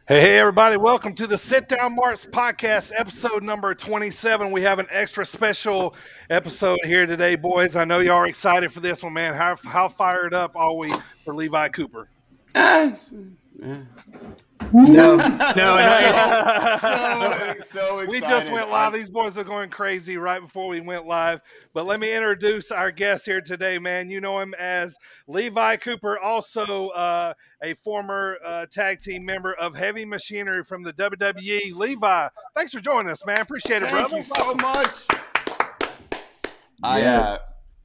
Hey, everybody, welcome to the Sit Down Marks podcast, episode number 27. We have an extra special episode here today, boys. I know y'all are excited for this one, man. How fired up are we for Levi Cooper? No, so excited. We just went live. These boys are going crazy right before we went live. But let me introduce our guest here today, man. You know him as Levi Cooper, also a former tag team member of Heavy Machinery from the WWE. Levi, thanks for joining us, man. Appreciate it, brother. Thank you so much.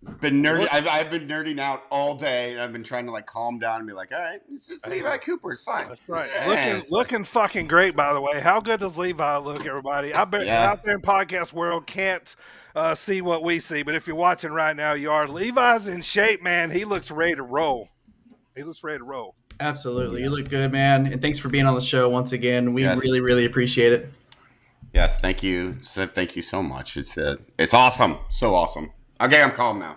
I've been nerding out all day, and I've been trying to calm down and be like, all right, it's just Levi Cooper. It's fine. That's right. Looking fucking great, by the way. How good does Levi look, everybody? I bet out there in podcast world can't see what we see, but if you're watching right now, you are. Levi's in shape, man. He looks ready to roll. Absolutely. You look good, man. And thanks for being on the show once again. We really, really appreciate it. Yes, thank you. Thank you so much. It's awesome. So awesome. Okay, I'm calm now.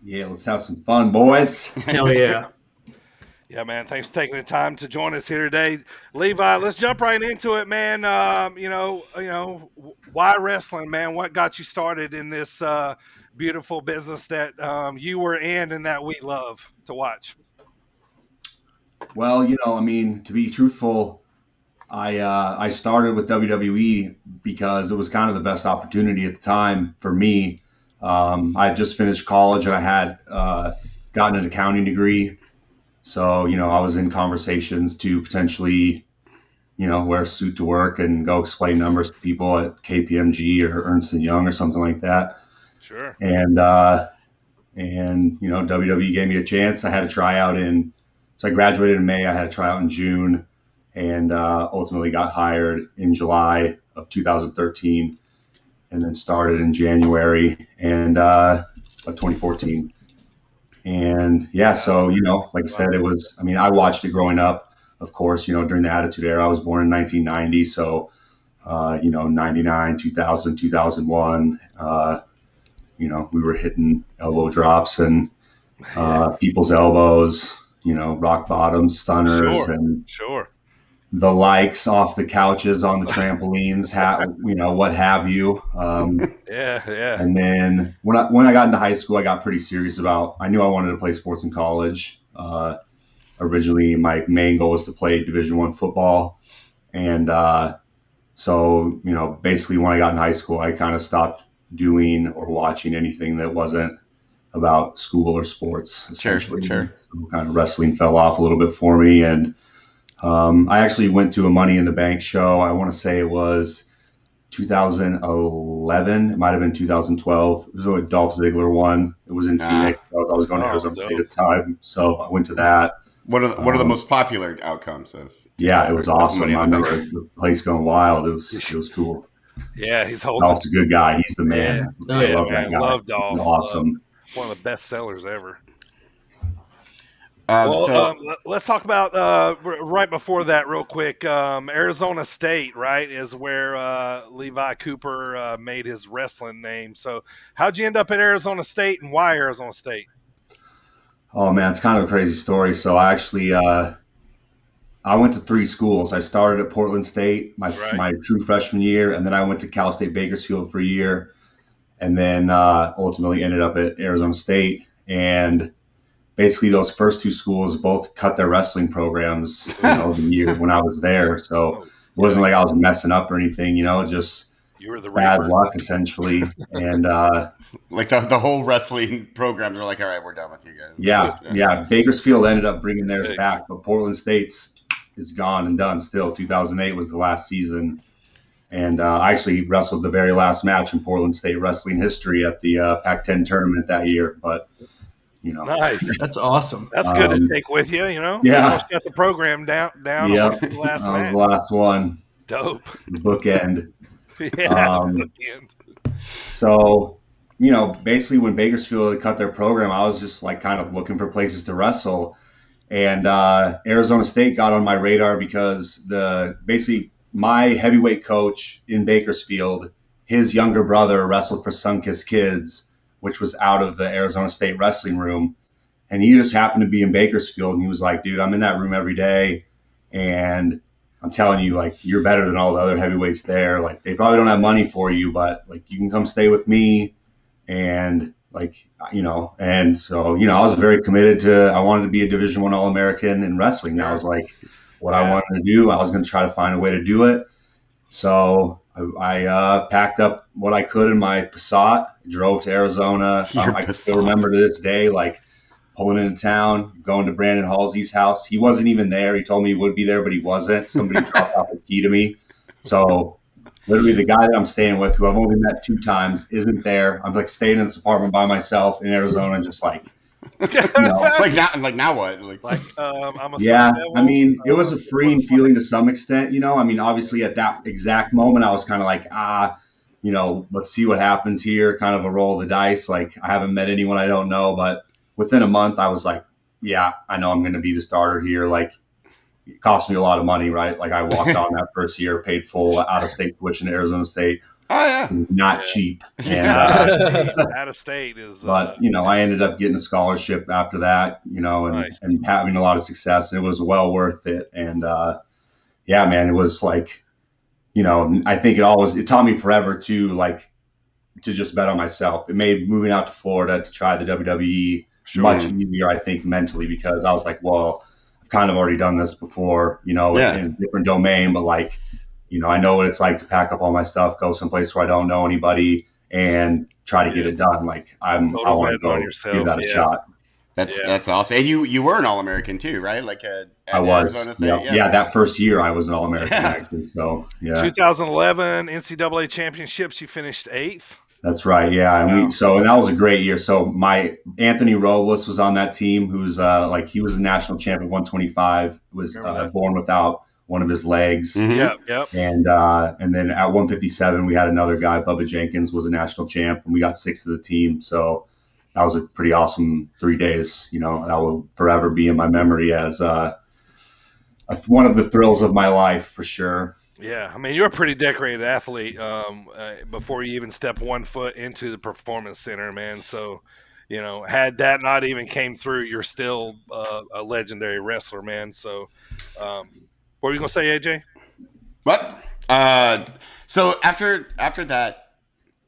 Yeah, let's have some fun, boys. Hell yeah. Yeah, man. Thanks for taking the time to join us here today, Levi. Let's jump right into it, man. Why wrestling, man? What got you started in this beautiful business that you were in and that we love to watch? Well, to be truthful, I started with WWE because it was kind of the best opportunity at the time for me. I had just finished college and I had gotten an accounting degree. So, I was in conversations to potentially, wear a suit to work and go explain numbers to people at KPMG or Ernst & Young or something like that. Sure. And WWE gave me a chance. I had a tryout so I graduated in May. I had a tryout in June and ultimately got hired in July of 2013. And then started in January of 2014. And so, like I said, I watched it growing up, of course, during the Attitude Era. I was born in 1990. So, 99, 2000, 2001, we were hitting elbow drops and people's elbows, rock bottoms, stunners, Sure. The likes off the couches on the trampolines, what have you. Yeah. And then when I got into high school, I got pretty serious I knew I wanted to play sports in college. Originally, my main goal was to play Division I football. And so, basically when I got in high school, I kind of stopped doing or watching anything that wasn't about school or sports, essentially. Sure. So kind of wrestling fell off a little bit for me. And I actually went to a Money in the Bank show. I want to say it was 2011. It might have been 2012. It was what Dolph Ziggler won. It was in Phoenix. I was going to Arizona State at the time, so I went to that. What are the most popular outcomes of? Yeah, it was awesome. I remember the place going wild. It was cool. Yeah, he's holding. Dolph's a good guy. He's the man. Yeah. I love that guy. Love Dolph. He's awesome. One of the best sellers ever. Let's talk about right before that real quick. Arizona State, right, is where Levi Cooper made his wrestling name. So how'd you end up at Arizona State and why Arizona State? Oh, man, it's kind of a crazy story. So I actually I went to 3 schools. I started at Portland State my true freshman year, and then I went to Cal State Bakersfield for a year, and then ultimately ended up at Arizona State. And basically those first 2 schools both cut their wrestling programs the year when I was there. So it wasn't like I was messing up or anything, just you were the bad luck essentially. And the whole wrestling programs were like, all right, we're done with you guys. Yeah. Bakersfield ended up bringing theirs back, but Portland State's is gone and done still. 2008 was the last season. And I actually wrestled the very last match in Portland State wrestling history at the Pac-10 tournament that year. But nice. That's awesome. That's good to take with you, Yeah. You almost got the program down. Yep. The last That was the last one. Dope. The bookend. Bookend. So, basically when Bakersfield cut their program, I was just kind of looking for places to wrestle. And Arizona State got on my radar because basically my heavyweight coach in Bakersfield, his younger brother wrestled for Sunkist Kids, which was out of the Arizona State wrestling room. And he just happened to be in Bakersfield. And he was like, dude, I'm in that room every day. And I'm telling you, like, you're better than all the other heavyweights there. Like, they probably don't have money for you, but like, you can come stay with me. And like, and so, I was very committed to, I wanted to be a Division I All-American in wrestling. That was like what I wanted to do. I was going to try to find a way to do it. So I packed up what I could in my Passat, drove to Arizona. I can still remember to this day, like, pulling into town, going to Brandon Halsey's house. He wasn't even there. He told me he would be there, but he wasn't. Somebody dropped off a key to me. So literally the guy that I'm staying with, who I've only met 2 times, isn't there. I'm like staying in this apartment by myself in Arizona, just like, like now what? I'm a yeah. I mean, it was a freeing feeling to some extent. I mean, obviously at that exact moment, I was kind of like, let's see what happens here. Kind of a roll of the dice. Like, I haven't met anyone I don't know, but within a month, I was like, yeah, I know I'm going to be the starter here. Like, it cost me a lot of money, right? Like, I walked on that first year, paid full out-of-state tuition to Arizona State. Oh, yeah. Not cheap. And, out of state is. But, I ended up getting a scholarship after that, and having a lot of success. It was well worth it. And, yeah, man, it was like, I think it taught me forever to, like, to just bet on myself. It made moving out to Florida to try the WWE much easier, I think, mentally, because I was like, well, I've kind of already done this before, in a different domain, but like, I know what it's like to pack up all my stuff, go someplace where I don't know anybody, and try to get it done. Like, I want to go give that a shot. That's awesome. And you were an All-American too, right? Like I was. Arizona State? Yeah, that first year I was an All-American actually. So 2011 NCAA championships, you finished 8th. That's right. Yeah. And that was a great year. So my Anthony Robles was on that team, who's he was a national champion, 125, was born without one of his legs. Mm-hmm. Yep. And then at 157, we had another guy, Bubba Jenkins, was a national champ, and we got 6th to the team. So that was a pretty awesome 3 days. That will forever be in my memory as one of the thrills of my life, for sure. Yeah, I mean, you're a pretty decorated athlete before you even step one foot into the performance center, man. So, had that not even came through, you're still a legendary wrestler, man. So, what were you gonna say, AJ? What? So after that,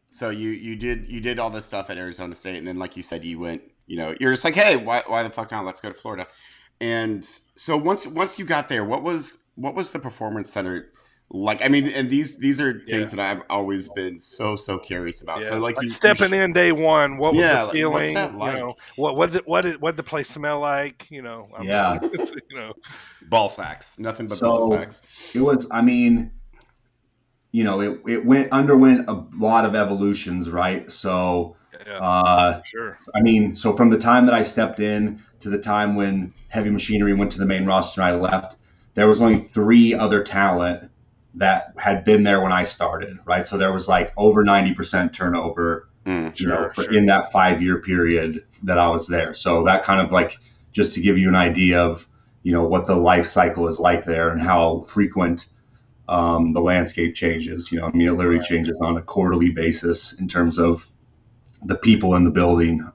so you did all this stuff at Arizona State, and then like you said, you went. You're just like, hey, why the fuck not? Let's go to Florida. And so once you got there, what was the performance center like? I mean, and these are things that I've always been so curious about. Yeah. So like you stepping in day one, what was the feeling? What's that like? What the place smell like? Ball sacks, nothing but ball sacks. It was. I mean, it underwent a lot of evolutions, right? So. Sure. I mean, so from the time that I stepped in to the time when Heavy Machinery went to the main roster and I left, there was only 3 other talent that had been there when I started, right? So there was like over 90% turnover, in that 5-year period that I was there. So that kind of like, just to give you an idea of, what the life cycle is like there and how frequent the landscape changes. I mean, it literally changes on a quarterly basis in terms of the people in the building.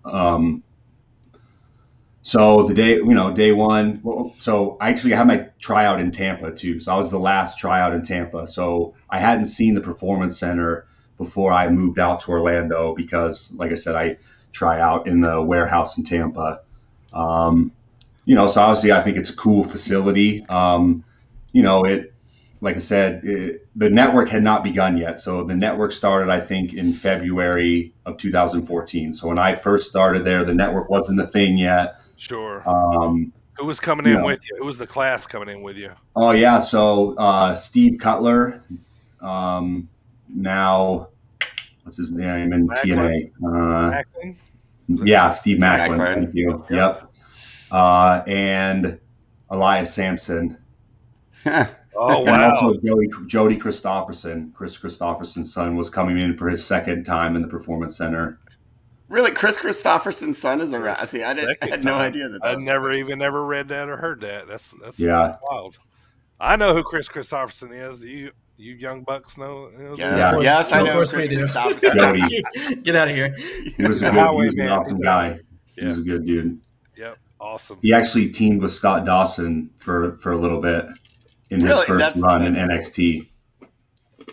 So the day one, so I actually had my tryout in Tampa too. So I was the last tryout in Tampa. So I hadn't seen the Performance Center before I moved out to Orlando because, like I said, I try out in the warehouse in Tampa. So obviously I think it's a cool facility. Like I said, the network had not begun yet. So the network started, I think, in February of 2014. So when I first started there, the network wasn't a thing yet. Sure. Who was coming in with you? Who was the class coming in with you? Oh, yeah. So Steve Cutler, now, what's his name in TNA? Macklin? Yeah, Steve Macklin. Thank you. Yep. And Elias Sampson. Oh, wow. And also Jody Christopherson. Chris Christopherson's son was coming in for his 2nd time in the Performance Center. Really? Chris Christopherson's son is around? See, I had no idea that. I never read that or heard that. That's wild. I know who Chris Christopherson is. You young bucks know? Yes, I know Chris Christopherson. Jody. Get out of here. He was an awesome guy. He was a good dude. Yep, awesome. He actually teamed with Scott Dawson for a little bit in his Really, first run in that's cool. NXT.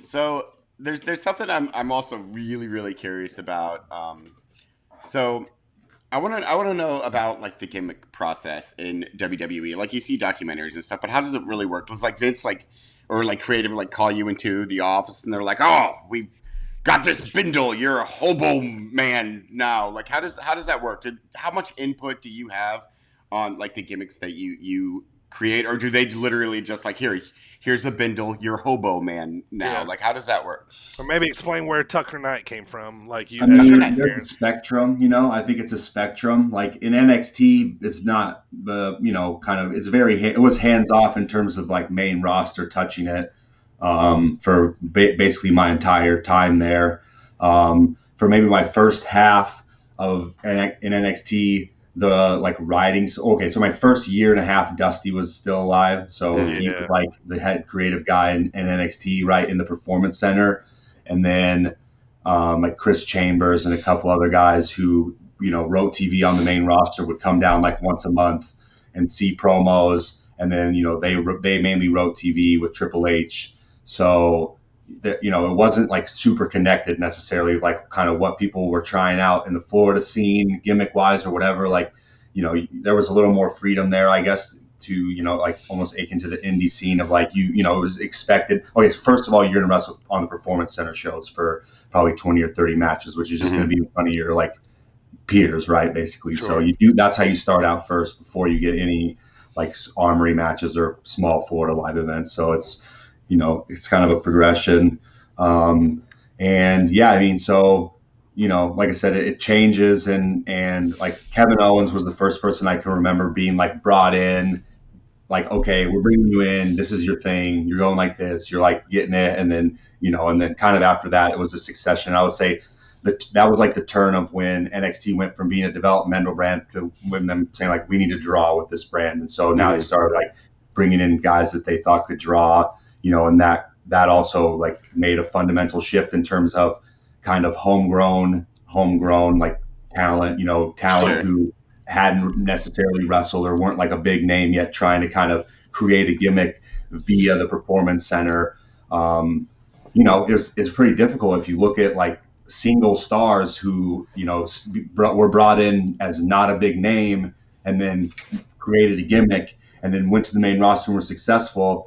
So there's something I'm also really curious about. So I want to know about like the gimmick process in WWE. Like you see documentaries and stuff, but how does it really work? Does like Vince or like creative like call you into the office and they're like, oh, we got this bindle, you're a hobo man now. Like how does that work? How much input do you have on like the gimmicks that you create, or do they literally just like here's a bindle, you're hobo man now? Yeah. Like how does that work? Or maybe explain where Tucker Knight came from. Like you, I as your mean, there's a experience. spectrum, I think it's a spectrum. Like in NXT, it's not the, kind of, it was hands off in terms of like main roster touching it for basically my entire time there. For maybe my first half in NXT, the like writing. So my first year and a half, Dusty was still alive. So he was like the head creative guy in NXT, right, in the Performance Center. And then like Chris Chambers and a couple other guys who, wrote TV on the main roster would come down like once a month and see promos. And then, they mainly wrote TV with Triple H. So, it wasn't like super connected necessarily, like kind of what people were trying out in the Florida scene, gimmick wise or whatever. Like, there was a little more freedom there, I guess, to, like almost akin to the indie scene of like, it was expected. Okay, so first of all, you're going to wrestle on the Performance Center shows for probably 20 or 30 matches, which is just going to be in front of your like peers, right? Basically. Sure. So that's how you start out first before you get any like Armory matches or small Florida live events. So it's, it's kind of a progression. And yeah, I mean, so, like I said, it changes and like Kevin Owens was the first person I can remember being like brought in, like, okay, we're bringing you in, this is your thing, you're going like this, you're like getting it. And then, and then kind of after that, it was a succession. I would say that was like the turn of when NXT went from being a developmental brand to when them saying like, we need to draw with this brand. And so now they started like bringing in guys that they thought could draw, and that also like made a fundamental shift in terms of kind of homegrown like talent, Sure. who hadn't necessarily wrestled or weren't like a big name yet, trying to kind of create a gimmick via the Performance Center. It's pretty difficult if you look at like single stars who, were brought in as not a big name and then created a gimmick and then went to the main roster and were successful.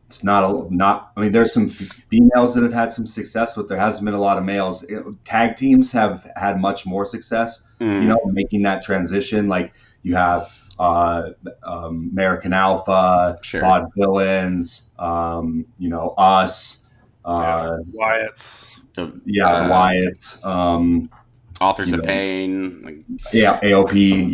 It's not. I mean, there's some females that have had some success, but there hasn't been a lot of males. Tag teams have had much more success, making that transition. Like you have American Alpha, Bod Villains, us, Wyatt's. the Wyatts, Authors of Pain. AOP,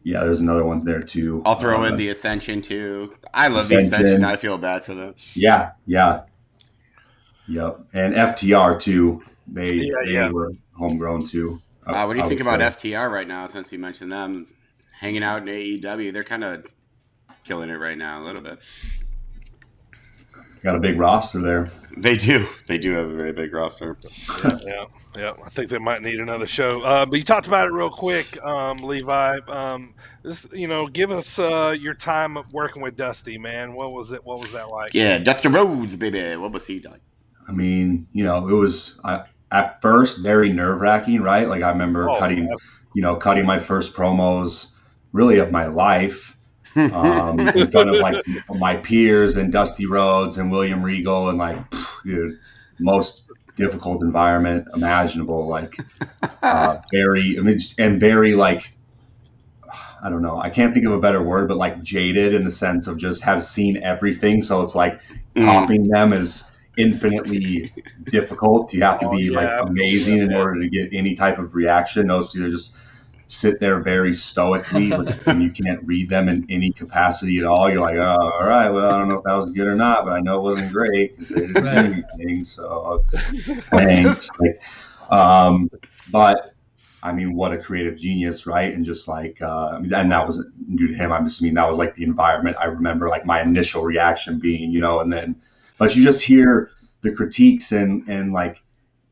yeah, there's another one there too. I'll throw in the Ascension too. I love the Ascension. I feel bad for them. Yeah. Yep. And FTR too. They were homegrown too. What do you think about FTR right now? Since you mentioned them hanging out in AEW, they're kind of killing it right now a little bit. Got a big roster there. They do. They do have a very big roster. Yeah. I think they might need another show. But you talked about it real quick, Levi. Just give us your time working with Dusty, man. What was it? What was that like? Yeah, Dusty Rhodes, baby. What was he like? I mean, it was at first very nerve-wracking, right? Like I remember cutting my first promos really of my life. In front of like my peers and Dusty Rhodes and William Regal and like, dude, most difficult environment imaginable. Like very like, I don't know, I can't think of a better word, but like jaded in the sense of just have seen everything. So it's like topping them is infinitely difficult. You have to be amazing in order to get any type of reaction. Those two are just sit there very stoically and you can't read them in any capacity at all. You're like, oh, all right, well, I don't know if that was good or not, but I know it wasn't great because they didn't do anything. So thanks. But I mean, what a creative genius, right? And just like, and that wasn't due to him. that was like the environment. I remember like my initial reaction being, and then, but you just hear the critiques and like,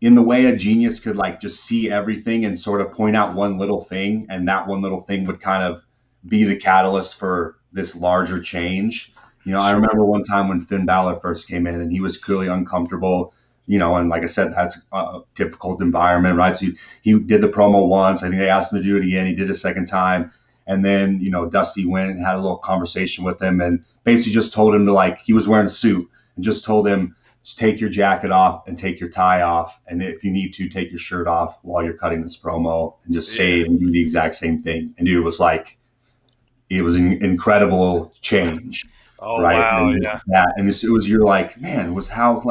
in the way a genius could like just see everything and sort of point out one little thing, and that one little thing would kind of be the catalyst for this larger change. I remember one time when Finn Balor first came in and he was clearly uncomfortable, and like I said, that's a difficult environment, right? So he did the promo once. I think they asked him to do it again. He did it a second time. And then, Dusty went and had a little conversation with him and basically just told him to, he was wearing a suit and just told him, just take your jacket off and take your tie off. And if you need to, take your shirt off while you're cutting this promo and just say and do the exact same thing. And dude, it was an incredible change. Oh, right. Wow. And and it was, you're like, man, it was how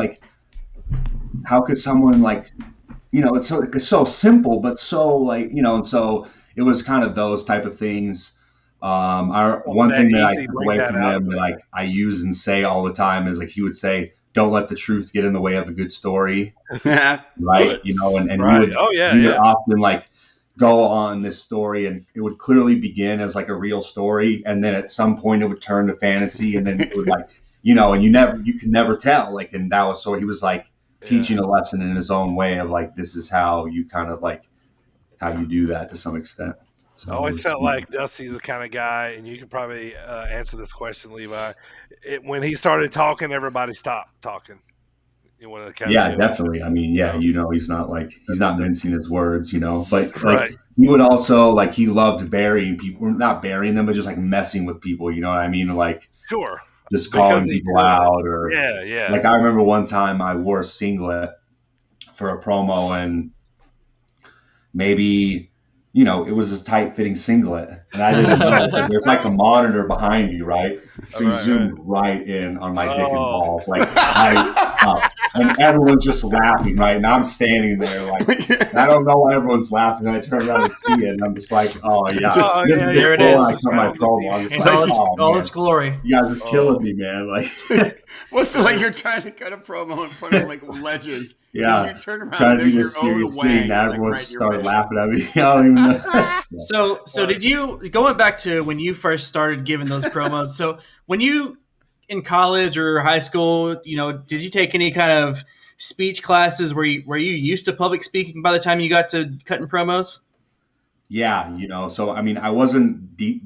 could someone it's so simple, but so and so it was kind of those type of things. One thing that I took away from him that I use and say all the time is he would say, don't let the truth get in the way of a good story. Right. And right. We would, we would often go on this story and it would clearly begin as a real story. And then at some point it would turn to fantasy and then it would and you could never tell. And that was, so he was teaching a lesson in his own way of this is how you kind of how you do that to some extent. So I always felt like Dusty's the kind of guy, and you could probably answer this question, Levi. When he started talking, everybody stopped talking. Definitely. I mean, he's not mincing his words, but he would also he loved burying people, not burying them, but just messing with people. You know what I mean? Sure. Just calling people out or I remember one time I wore a singlet for a promo and maybe, it was this tight fitting singlet and I didn't know there's a monitor behind you, right? So you zoomed right in on my dick and balls, and everyone's just laughing, right? And I'm standing there and I don't know why everyone's laughing. And I turn around and see it and I'm just oh yeah. There it is. I cut my promo. I'm just all its glory. You guys are killing me, man. What's you're trying to cut a promo in front of legends. Yeah, you turn around, trying to do this serious thing, and everyone started laughing at me. I don't even know. So did you, going back to when you first started giving those promos? So when you in college or high school, did you take any kind of speech classes? Were you used to public speaking by the time you got to cutting promos? Yeah, so I mean, I wasn't deep.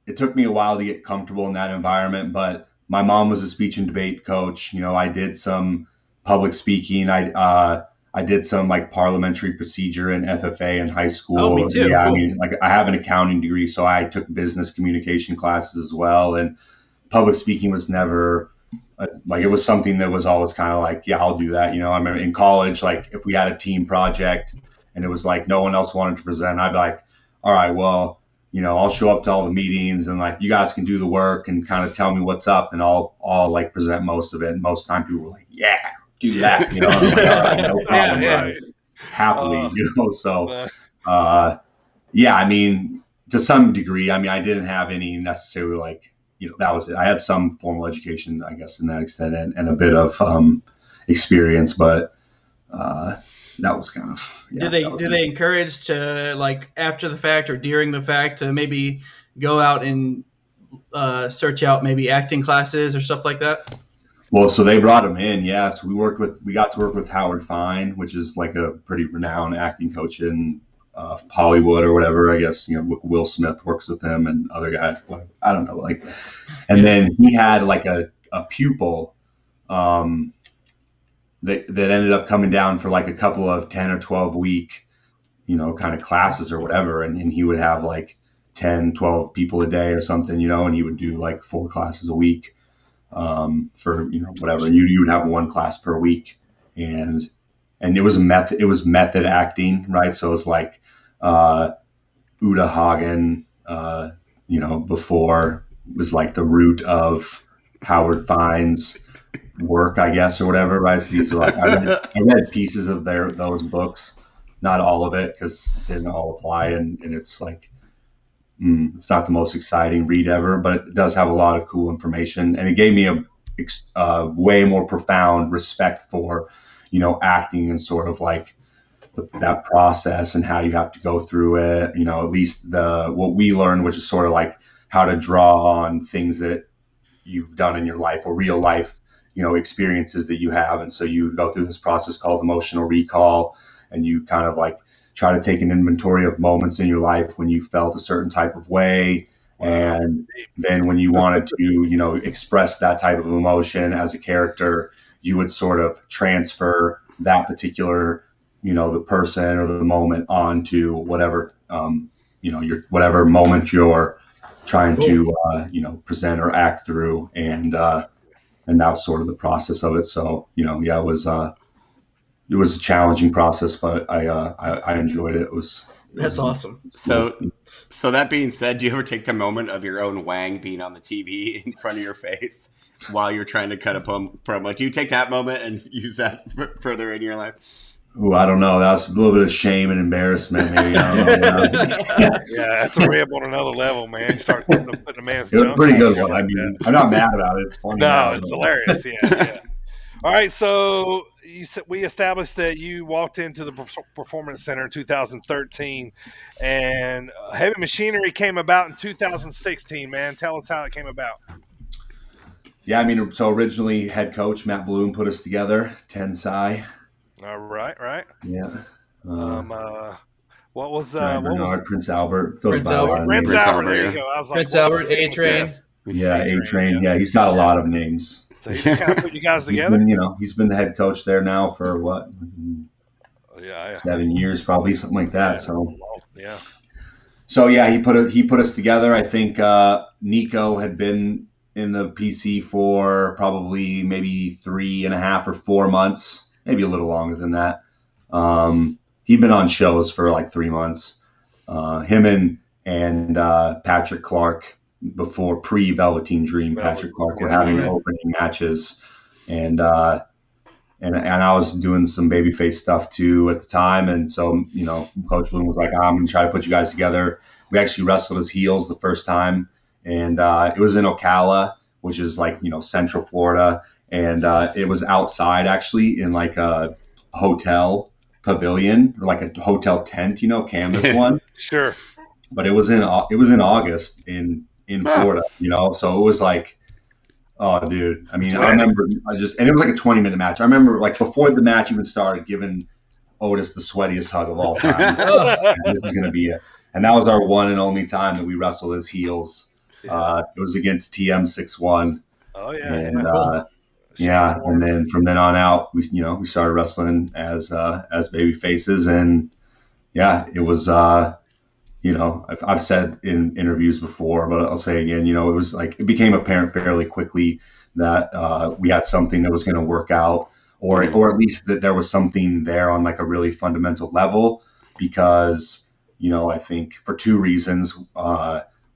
It took me a while to get comfortable in that environment, but my mom was a speech and debate coach. I did some public speaking. I did some parliamentary procedure in FFA in high school. Oh, me too. Yeah, cool. I mean, I have an accounting degree, so I took business communication classes as well. And public speaking was never it was something that was always kind of yeah, I'll do that. I remember in college, if we had a team project and it was no one else wanted to present, I'd be all right, well, I'll show up to all the meetings and you guys can do the work and kind of tell me what's up and I'll present most of it. And most of the time people were yeah, do that. I'm all right, no problem, right? Happily, So, I mean, to some degree, I mean, I didn't have any necessarily that was it. I had some formal education, I guess, in that extent and a bit of experience, but that was kind of. Do they encourage to after the fact or during the fact to maybe go out and search out maybe acting classes or stuff like that? Well, so they brought him in, yeah. So we got to work with Howard Fine, which is a pretty renowned acting coach in Hollywood or whatever. I guess Will Smith works with him and other guys. I don't know, and then he had a pupil that ended up coming down for a couple of 10 or 12 week, kind of classes or whatever, and he would have 10, 12 people a day or something, and he would do 4 classes a week. For whatever, and you would have 1 class per week, and it was method acting, right? So it's Uta Hagen, before was the root of Howard Fine's work, I guess, or whatever, right? So these are I read pieces of those books, not all of it because it didn't all apply, and it's it's not the most exciting read ever, but it does have a lot of cool information. And it gave me a way more profound respect for, acting and sort of that process and how you have to go through it. At least what we learned, which is sort of how to draw on things that you've done in your life or real life, experiences that you have. And so you go through this process called emotional recall, and you kind of try to take an inventory of moments in your life when you felt a certain type of way And then when you wanted to, express that type of emotion as a character, you would sort of transfer that particular, the person or the moment onto whatever, whatever moment you're trying to, present or act through. And that was sort of the process of it. So, it was a challenging process, but I enjoyed it. That's awesome. So that being said, do you ever take the moment of your own wang being on the TV in front of your face while you're trying to cut a promo? Do you take that moment and use that further in your life? Ooh, I don't know. That was a little bit of shame and embarrassment, maybe. I don't know. Yeah, that's a rib on another level, man. You start putting a man's It was a junk pretty on good you. one. I mean, I'm not mad about it. It's funny. No, it's hilarious. Yeah. All right, so we established that you walked into the Performance Center in 2013, and Heavy Machinery came about in 2016. Man, tell us how it came about. Yeah, I mean, so originally head coach Matt Bloom put us together, Tensai. All right. Yeah. What was Bernard, Prince Albert? Prince Albert. Prince Albert? There you go. I was like, Prince Albert, A Train. Yeah, A Train. Yeah, he's got a lot of names. So he just kind of put you guys together. He's been the head coach there now for what? 7 years, probably something like that. So yeah. So yeah, he put us together. I think Nico had been in the PC for probably maybe 3.5 or 4 months, maybe a little longer than that. He'd been on shows for like 3 months. Him and Patrick Clark, before pre-Velveteen Dream, Patrick Clark were having opening matches, and I was doing some babyface stuff too at the time, and so Coach Bloom was like, I'm gonna try to put you guys together. We actually wrestled as heels the first time, and it was in Ocala, which is like Central Florida, and it was outside actually in like a hotel pavilion or like a hotel tent, canvas one. Sure. But it was in August in Florida, so it was like, oh, dude. I mean, I remember and it was like a 20-minute match. I remember like before the match even started, giving Otis the sweatiest hug of all time. This is going to be it. And that was our one and only time that we wrestled as heels. It was against TM61. Oh yeah. And and then from then on out, we started wrestling as baby faces, and yeah, it was. I've said in interviews before, but I'll say again, it was like it became apparent fairly quickly that we had something that was going to work out, or at least that there was something there on like a really fundamental level, because I think for 2 reasons.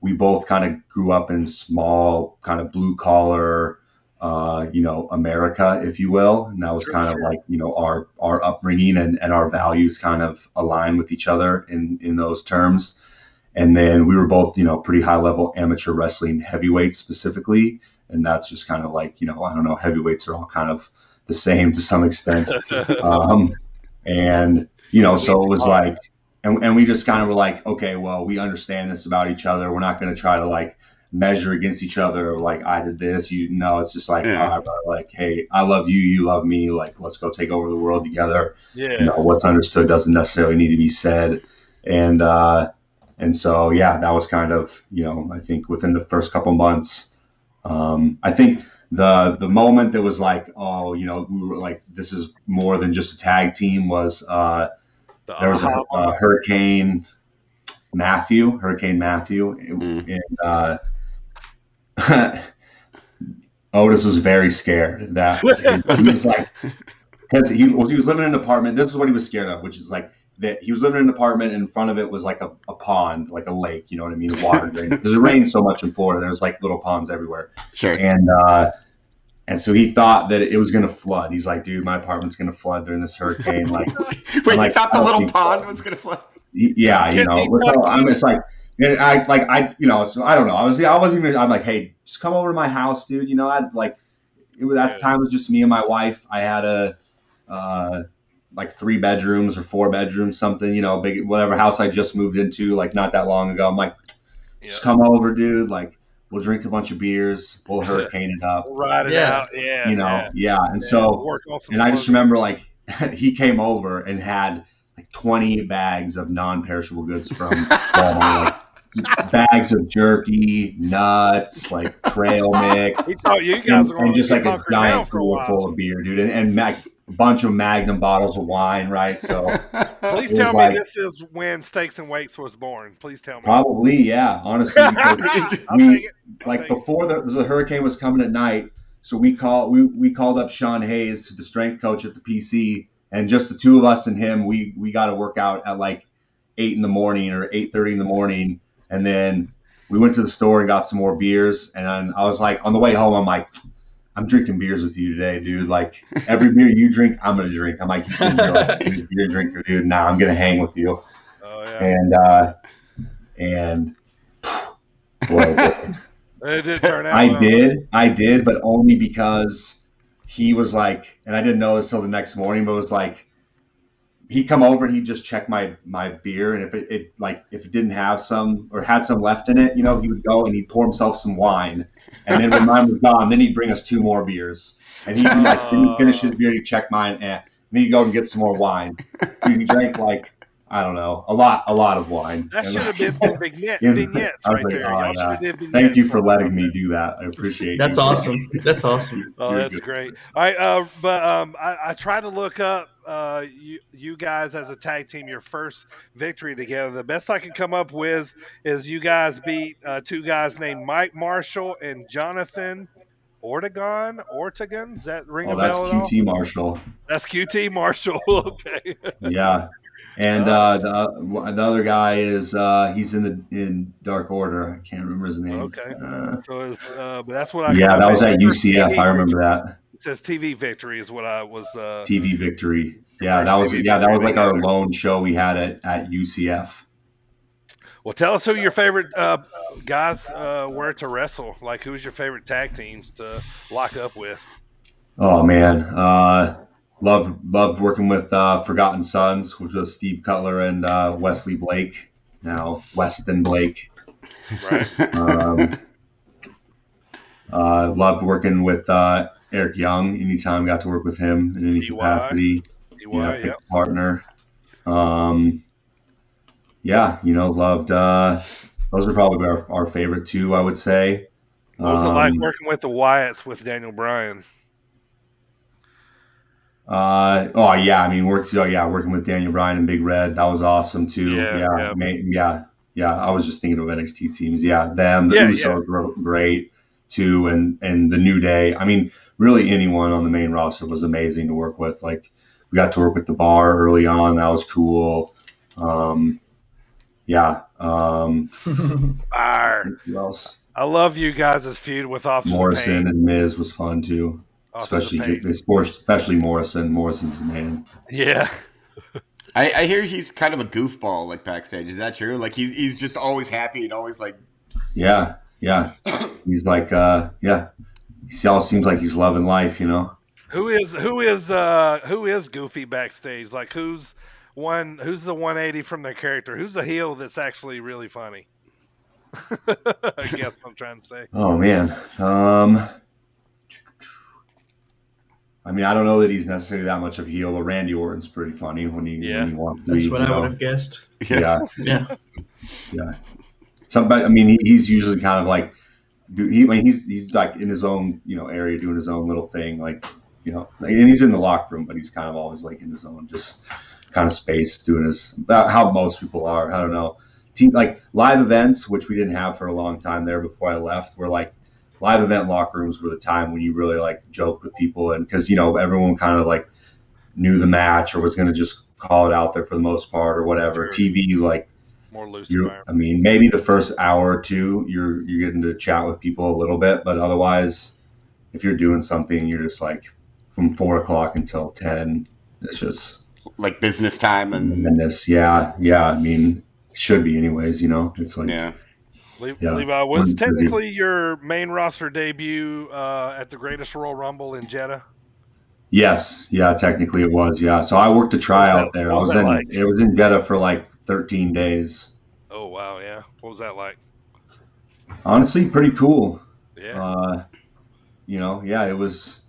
We both kind of grew up in small kind of blue collar, America, if you will, and that was kind of like our upbringing and our values kind of align with each other in those terms. And then we were both pretty high level amateur wrestling heavyweights specifically, and that's just kind of like I don't know, heavyweights are all kind of the same to some extent. And so it was like, and we just kind of were like, okay, well, we understand this about each other, we're not going to try to like measure against each other, or like I did this, it's just like, all right, bro, like, hey, I love you, you love me, like let's go take over the world together. What's understood doesn't necessarily need to be said. And so that was kind of I think within the first couple months, I think the moment that was like, oh, we were like, this is more than just a tag team, was there was a Hurricane Matthew, and Otis was very scared that he was like, because he was living in an apartment. This is what he was scared of, which is like that he was living in an apartment, and in front of it was like a pond, like a lake, you know what I mean, a water drain. Because it rains so much in Florida, there's like little ponds everywhere. Sure. And so he thought that it was going to flood. He's like, dude, my apartment's going to flood during this hurricane. Like, wait, you thought the little pond was going to flood? Yeah, I'm just like, so I don't know. I'm like, hey, just come over to my house, dude. I'd like, at the time it was just me and my wife. I had like 3 bedrooms or 4 bedrooms, something, big, whatever house I just moved into, like not that long ago. I'm like, just come over, dude. Like, we'll drink a bunch of beers. We'll hurricane it up. We'll ride it out. Yeah. And so, and I just remember like he came over and had like 20 bags of non-perishable goods from Walmart, like bags of jerky, nuts, like trail mix, He thought you guys were and going to just be like a hunkered down giant for a cooler while. full of beer, dude, and a bunch of Magnum bottles of wine, right? So Please it was tell me like this is when Steaks and Wakes was born. Please tell me. probably, yeah, honestly, because I'll take we it. like before the hurricane was coming at night, so we called up Sean Hayes, the strength coach at the PC, and just the two of us and him, we got to work out at like 8 in the morning or 8:30 in the morning, and then we went to the store and got some more beers, and I was like, on the way home, I'm like, I'm drinking beers with you today, dude. Like every beer you drink, I'm gonna drink. I'm like, you're like a beer drinker, dude. Nah, I'm gonna hang with you. Oh yeah. And boy, It did turn out. I did, but only because he was like, and I didn't know this till the next morning, but it was like he'd come over and he'd just check my beer, and if it didn't have some or had some left in it, you know, he would go and he'd pour himself some wine, and then when mine was gone, then he'd bring us 2 more beers, and he'd be like, then he'd finish his beer, he'd check mine, and then he'd go and get some more wine. Dude, he drank like, I don't know, a lot of wine. That And should have been some vignettes I was right like, there. oh, Y'all should yeah. have did vignettes. Thank you for letting me do that. I appreciate That's you. awesome. That's awesome. Oh, You're that's good. great. All right, but I tried to look up you guys as a tag team, your first victory together. The best I could come up with is you guys beat 2 guys named Mike Marshall and Jonathan Ortegon. Does that ring Oh, a that's bell at all? QT Marshall. That's QT Marshall. Okay. Yeah. And Uh, the other guy is he's in Dark Order. I can't remember his name. okay. So it's but that's what I come Yeah, up that as was at your first UCF. TV I remember victory. that. It says TV victory is what I was. TV victory. Your Yeah, first TV that was victory like our together. lone show we had at UCF. Well, tell us who your favorite guys were to wrestle. Like, who's your favorite tag teams to lock up with? Oh man, loved working with Forgotten Sons, which was Steve Cutler and Wesley Blake. Now Weston Blake. Right. Loved working with Eric Young. Anytime I got to work with him in any capacity. EY, Pick a partner. Yeah, loved. Those are probably our favorite 2, I would say. What was it like working with the Wyatts with Daniel Bryan? Oh yeah, I mean, working with Daniel Bryan and Big Red, that was awesome too. Yeah. I was just thinking of NXT teams. Yeah, them, the Usos were great too, and the New Day. I mean, really anyone on the main roster was amazing to work with. Like, we got to work with the Bar early on. That was cool. Yeah. Who else? I love you guys' feud with Officers Morrison of Pain. and Miz was fun too. Especially Morrison. Morrison's the man. Yeah. I hear he's kind of a goofball, like backstage. Is that true? Like he's just always happy and always like. Yeah. He's like, He always seems like he's loving life, you know. Who is goofy backstage? Like, who's the 180 from their character? Who's the heel that's actually really funny? I guess what I'm trying to say. Oh man. I mean, I don't know that he's necessarily that much of a heel, but Randy Orton's pretty funny when he wants to. That's what I would have guessed. Yeah. Yeah. Somebody. I mean, he's usually kind of like, he's like in his own area doing his own little thing, like and he's in the locker room, but he's kind of always like in his own just kind of space doing his how most people are. I don't know. Like live events, which we didn't have for a long time there before I left, were like. Live event locker rooms were the time when you really like joked with people, and because everyone kind of like knew the match or was going to just call it out there for the most part or whatever. Sure. TV, like more loose. I mean, maybe the first hour or 2 you're getting to chat with people a little bit, but otherwise, if you're doing something, you're just like from 4 o'clock until 10. It's just like business time and this. Yeah. I mean, it should be anyways. It's like Levi, was technically your main roster debut at the Greatest Royal Rumble in Jeddah? Yes, technically it was. Yeah, so I worked a tryout there. It was in Jeddah for like 13 days. Oh wow, yeah. What was that like? Honestly, pretty cool. Yeah. It was.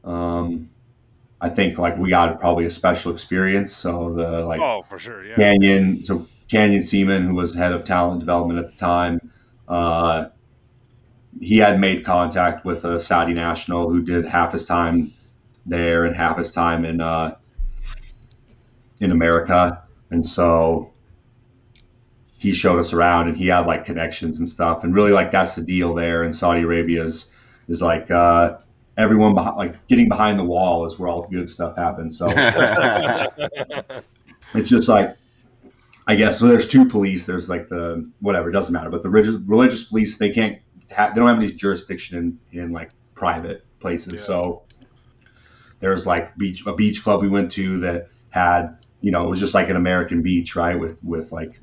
I think like we got probably a special experience. So the oh, for sure, yeah. Canyon. So Canyon Seaman, who was head of talent development at the time, he had made contact with a Saudi national who did half his time there and half his time in America, and so he showed us around, and he had like connections and stuff, and really like that's the deal there in Saudi Arabia is like everyone like getting behind the wall is where all the good stuff happens. So it's just like, I guess, so there's two police. There's like the whatever, it doesn't matter, but the religious police, they don't have any jurisdiction in like private places. Yeah. So there's like a beach club we went to that had, it was just like an American beach, right, with like,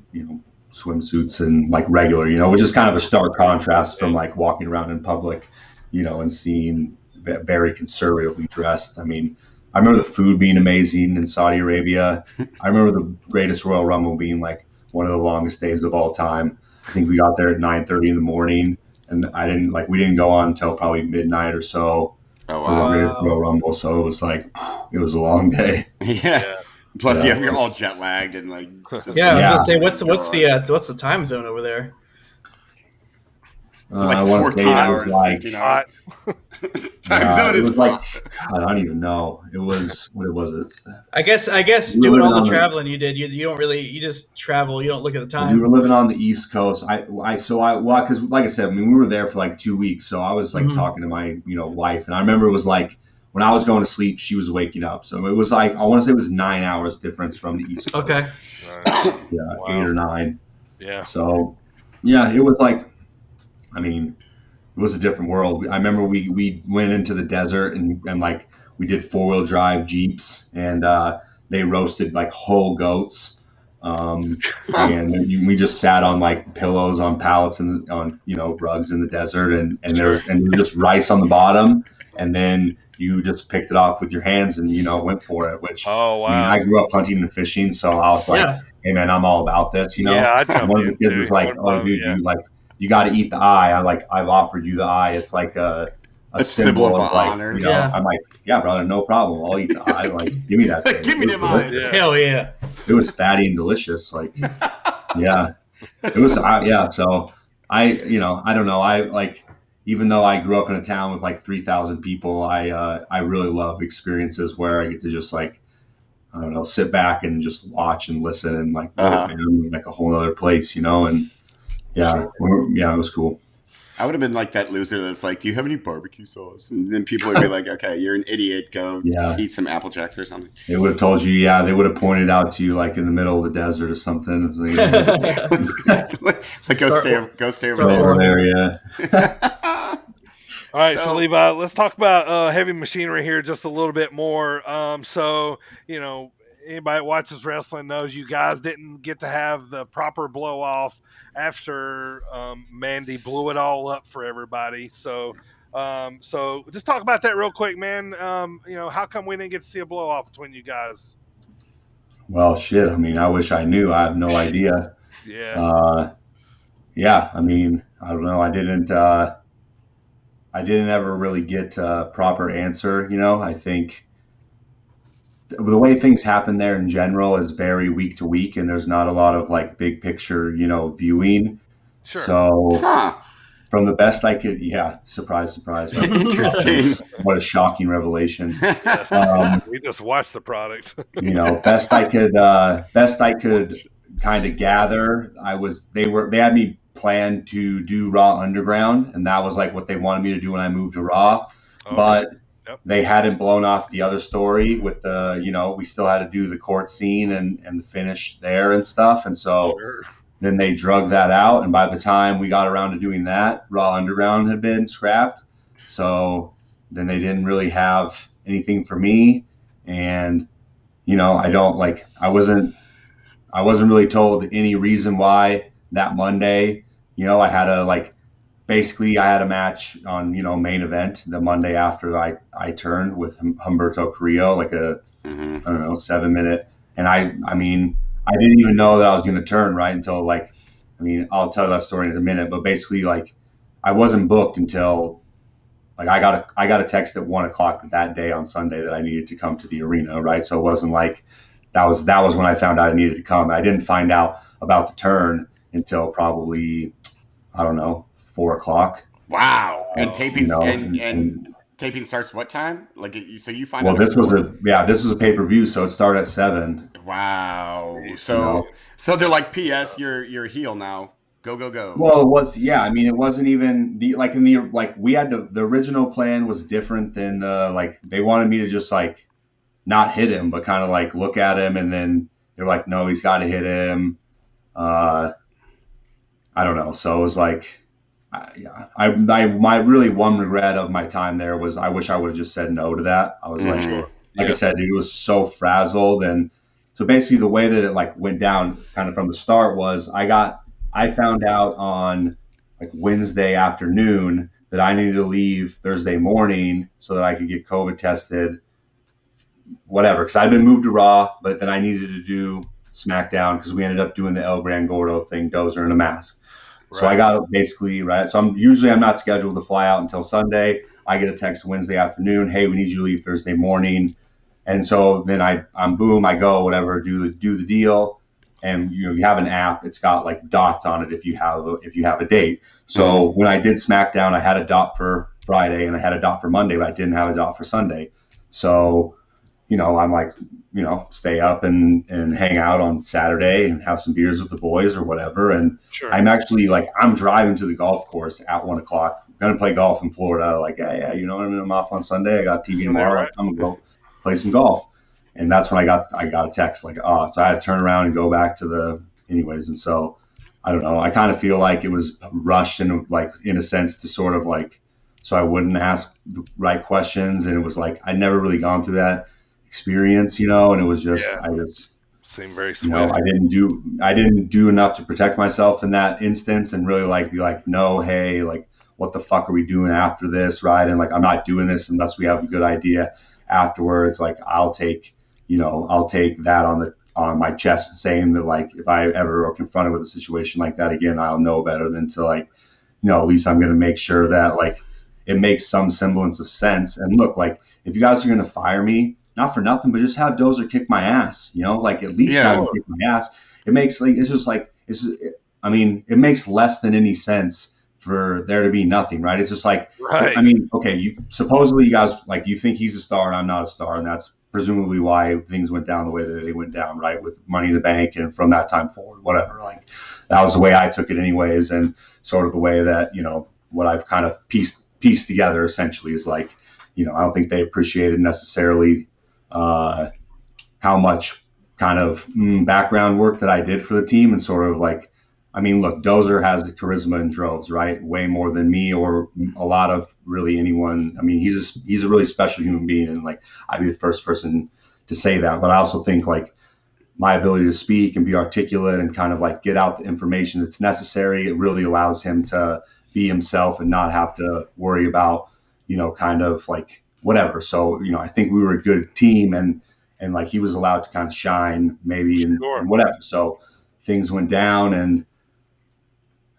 swimsuits and like regular, which is kind of a stark contrast from like walking around in public, and seeing very conservatively dressed. I mean, I remember the food being amazing in Saudi Arabia. I remember the greatest Royal Rumble being like one of the longest days of all time. I think we got there at 9:30 in the morning, and we didn't go on until probably midnight or so. Oh, wow. For the greatest Royal Rumble. So it was a long day. Yeah. Plus, you're all jet lagged and like. I was gonna say, what's the time zone over there? Like 14 hours, 15 hours. Time zone is like, I don't even know. It was, what was it? I guess doing all the traveling you did, you don't really, you just travel. You don't look at the time. We were living on the East Coast. Because like I said, I mean, we were there for like 2 weeks. So I was like talking to my, wife, and I remember it was like, when I was going to sleep, she was waking up. So it was like, I want to say it was 9 hours difference from the East Coast. Okay. Yeah, wow. 8 or 9. Yeah. So, yeah, it was like, I mean, it was a different world. I remember we went into the desert and like we did 4-wheel drive Jeeps, and they roasted like whole goats. And we just sat on like pillows on pallets and on, rugs in the desert, and there was just rice on the bottom, and then you just picked it off with your hands and, went for it, which, oh, wow. I grew up hunting and fishing. So I was like, hey man, I'm all about this, Yeah, one of the kids was like, oh dude, you got to eat the eye. I've offered you the eye. It's like a symbol of like, honor. I'm like, yeah, brother, no problem. I'll eat the eye. Like, give me that thing. Give me them eyes. Yeah. Hell yeah. It was fatty and delicious. Like, yeah, it was. Yeah. So I don't know. I like, even though I grew up in a town with like 3,000 people, I really love experiences where I get to just like, I don't know, sit back and just watch and listen and like, man, like a whole other place, and yeah, yeah, it was cool. I would have been like that loser that's like, do you have any barbecue sauce? And then people would be like, okay, you're an idiot. Go eat some Apple Jacks or something. They would have told you, they would have pointed out to you like in the middle of the desert or something. It's like, go stay over there. Yeah. All right, so Levi, let's talk about heavy machinery here just a little bit more. Anybody that watches wrestling knows you guys didn't get to have the proper blow off after Mandy blew it all up for everybody. So just talk about that real quick, man. How come we didn't get to see a blow off between you guys? Well, shit. I mean, I wish I knew. I have no idea. Yeah. Yeah. I mean, I don't know. I didn't ever really get a proper answer. I think the way things happen there in general is very week to week, and there's not a lot of like big picture, viewing. Sure. So from the best I could, surprise. Interesting. What a shocking revelation. We just watched the product. Best I could kind of gather, they had me planned to do Raw Underground, and that was like what they wanted me to do when I moved to Raw. Okay. But they hadn't blown off the other story with the, we still had to do the court scene and the finish there and stuff. And so then they drug that out. And by the time we got around to doing that, Raw Underground had been scrapped. So then they didn't really have anything for me. And, I wasn't really told any reason why that Monday, I had I had a match on, main event the Monday after I turned with Humberto Carrillo, like I don't know, 7-minute. And I didn't even know that I was going to turn right until I'll tell that story in a minute, but basically I wasn't booked until I got a text at 1:00 that day on Sunday that I needed to come to the arena. Right. So it wasn't like that was when I found out I needed to come. I didn't find out about to turn until probably, I don't know, 4 o'clock. Wow. And You taping know, and taping starts what time? Like so you find well, out at this was 4? a pay-per-view, so it started at 7. Wow. Jeez. You know, So they're like, "P.S. You're a heel now. Go go go." well, it was, yeah. I mean, it wasn't even we had the original plan was different than like they wanted me to just like not hit him, but kind of like look at him, and then they're like, no, he's got to hit him. Uh, I don't know. So it was like, my really one regret of my time there was I wish I would have just said no to that. I was like, Sure. like I Yeah. said, dude, it was so frazzled, and so basically the way that it like went down kind of from the start was I found out on like Wednesday afternoon that I needed to leave Thursday morning so that I could get COVID tested, whatever, because I'd been moved to Raw, but then I needed to do SmackDown because we ended up doing the El Gran Gordo thing, Dozer in a mask. So I Right. got basically right. So I'm not scheduled to fly out until Sunday. I get a text Wednesday afternoon, hey, we need you to leave Thursday morning. And so then I'm boom, I go, whatever, do the deal. And you have an app, it's got like dots on it if you have a date. So when I did SmackDown, I had a dot for Friday and I had a dot for Monday, but I didn't have a dot for Sunday. So I'm like, stay up and hang out on Saturday and have some beers with the boys or whatever. And Sure. I'm actually like, I'm driving to the golf course at 1 o'clock. I'm going to play golf in Florida. Like, yeah, I'm off on Sunday. I got TV tomorrow. Right. I'm going to go play some golf. And that's when I got a text like, oh, so I had to turn around and go back to anyways. And so I don't know. I kind of feel like it was rushed and like in a sense to sort of like, so I wouldn't ask the right questions. And it was like, I'd never really gone through that experience, and it was just, Yeah. I just, Seemed very swift. I didn't do enough to protect myself in that instance and really like be like, no, hey, like, what the fuck are we doing after this, right? And like, I'm not doing this unless we have a good idea afterwards. Like, I'll take that on my chest, saying that like, if I ever are confronted with a situation like that again, I'll know better than to like, at least I'm going to make sure that like it makes some semblance of sense. And look, like, if you guys are going to fire me, not for nothing, but just have Dozer kick my ass, like at least have him kick my ass. It makes like, it's just like, it makes less than any sense for there to be nothing, right? It's just like, Right. I mean, okay, supposedly you guys, like, you think he's a star and I'm not a star. And that's presumably why things went down the way that they went down, right? With Money in the Bank and from that time forward, whatever. Like, that was the way I took it anyways. And sort of the way that, what I've kind of pieced together essentially is like, I don't think they appreciated necessarily how much kind of background work that I did for the team, and sort of like, I mean, look, Dozer has the charisma in droves, right? Way more than me or a lot of really anyone. I mean, he's a really special human being, and like, I'd be the first person to say that. But I also think like my ability to speak and be articulate and kind of like get out the information that's necessary, it really allows him to be himself and not have to worry about, kind of like whatever. So, I think we were a good team, and like he was allowed to kind of shine maybe and whatever. So things went down, and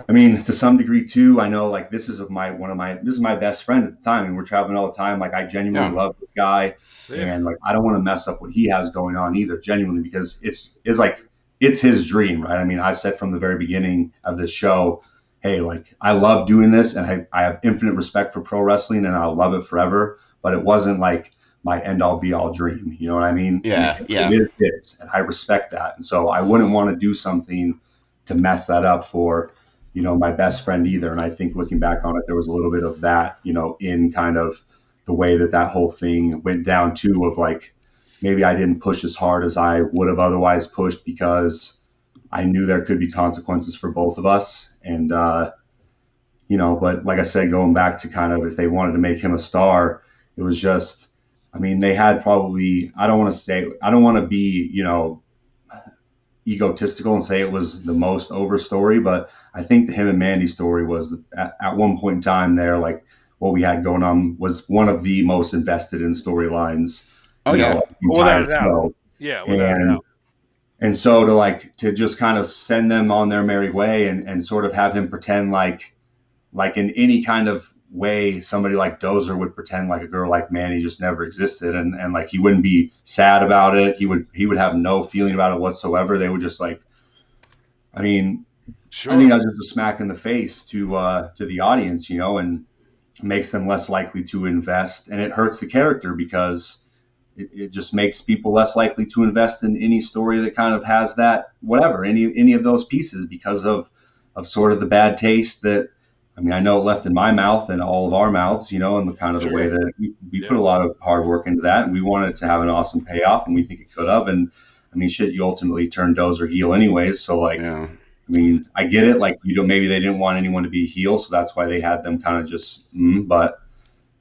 I mean, to some degree too, I know like this is my best friend at the time, and we're traveling all the time. Like, I genuinely love this guy, and like I don't want to mess up what he has going on either, genuinely, because it's like it's his dream, right? I mean, I said from the very beginning of this show, hey, like, I love doing this, and I have infinite respect for pro wrestling, and I'll love it forever. But it wasn't like my end all be all dream. You know what I mean? Yeah. It is this, and I respect that. And so I wouldn't want to do something to mess that up for, my best friend either. And I think looking back on it, there was a little bit of that, in kind of the way that whole thing went down too, of like, maybe I didn't push as hard as I would have otherwise pushed because I knew there could be consequences for both of us. And, but like I said, going back to kind of if they wanted to make him a star, it was just, I mean, they had probably, I don't want to be, egotistical and say it was the most over story, but I think the him and Mandy story was at one point in time there, like what we had going on was one of the most invested in storylines. Without a doubt. Yeah, without a doubt. And so to just kind of send them on their merry way and sort of have him pretend like in any kind of way somebody like Dozer would pretend like a girl like Manny just never existed, and like he wouldn't be sad about it. He would have no feeling about it whatsoever. They would just like, I mean, Sure. I think that's just a smack in the face to the audience, and makes them less likely to invest, and it hurts the character because it just makes people less likely to invest in any story that kind of has that any of those pieces because of sort of the bad taste that I know it left in my mouth and all of our mouths, and the kind of the way that we put a lot of hard work into that, and we wanted it to have an awesome payoff, and we think it could have, and shit, you ultimately turn Dozer heel anyways, so like. Yeah. I get it. Like, maybe they didn't want anyone to be heel, so that's why they had them kind of just, but,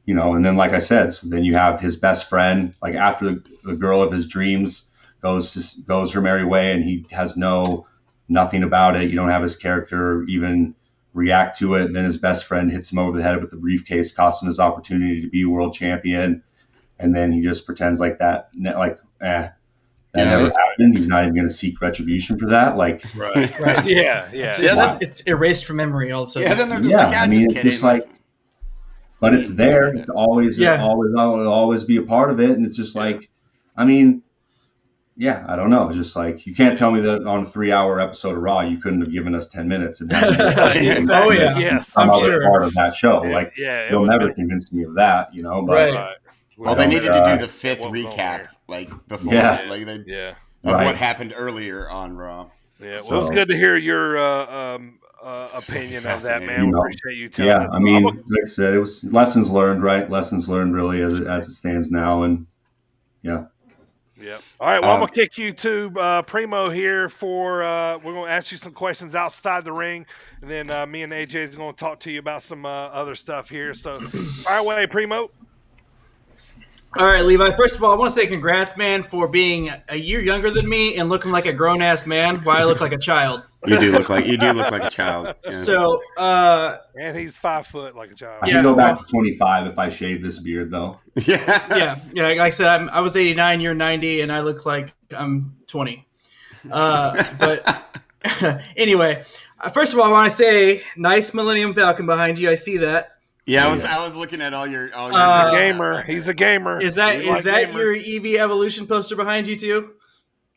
and then, like I said, so then you have his best friend, like after the girl of his dreams goes her merry way and he has nothing about it. You don't have his character even react to it. And then his best friend hits him over the head with the briefcase, costs him his opportunity to be world champion. And then he just pretends like that, that never happened. He's not even going to seek retribution for that. Like, right. Yeah. It's erased from memory all of a sudden. Yeah, then they're just like, it's kidding. Just like, but it's there. It's always, it'll always be a part of it. And it's just like, I don't know. It's just like, you can't tell me that on a 3-hour episode of Raw, you couldn't have given us 10 minutes and had oh yeah, yes, I'm sure. part of that show. You'll never convince me of that, but, right. Well, they needed to do the 5th recap, like before, what happened earlier on Raw. Yeah, well, it was good to hear your opinion of that, man. We appreciate you telling us. Like I said, it was lessons learned, right? Lessons learned, really, as it stands now, and yeah. All right. Well, I'm gonna kick you to Primo here for. We're gonna ask you some questions outside the ring, and then me and AJ is gonna talk to you about some other stuff here. So, fire away, Primo. All right, Levi. First of all, I want to say congrats, man, for being a year younger than me and looking like a grown ass man, while I look like a child. You do look like a child. Yeah. So, and he's 5 foot like a child. I can go back to 25 if I shave this beard, though. Yeah. Like I said, I was 89, you're 90, and I look like I'm 20. But anyway, first of all, I want to say, nice Millennium Falcon behind you. I see that. Yeah, I was looking at all your. He's a gamer. He's a gamer. Is that your EV Evolution poster behind you too?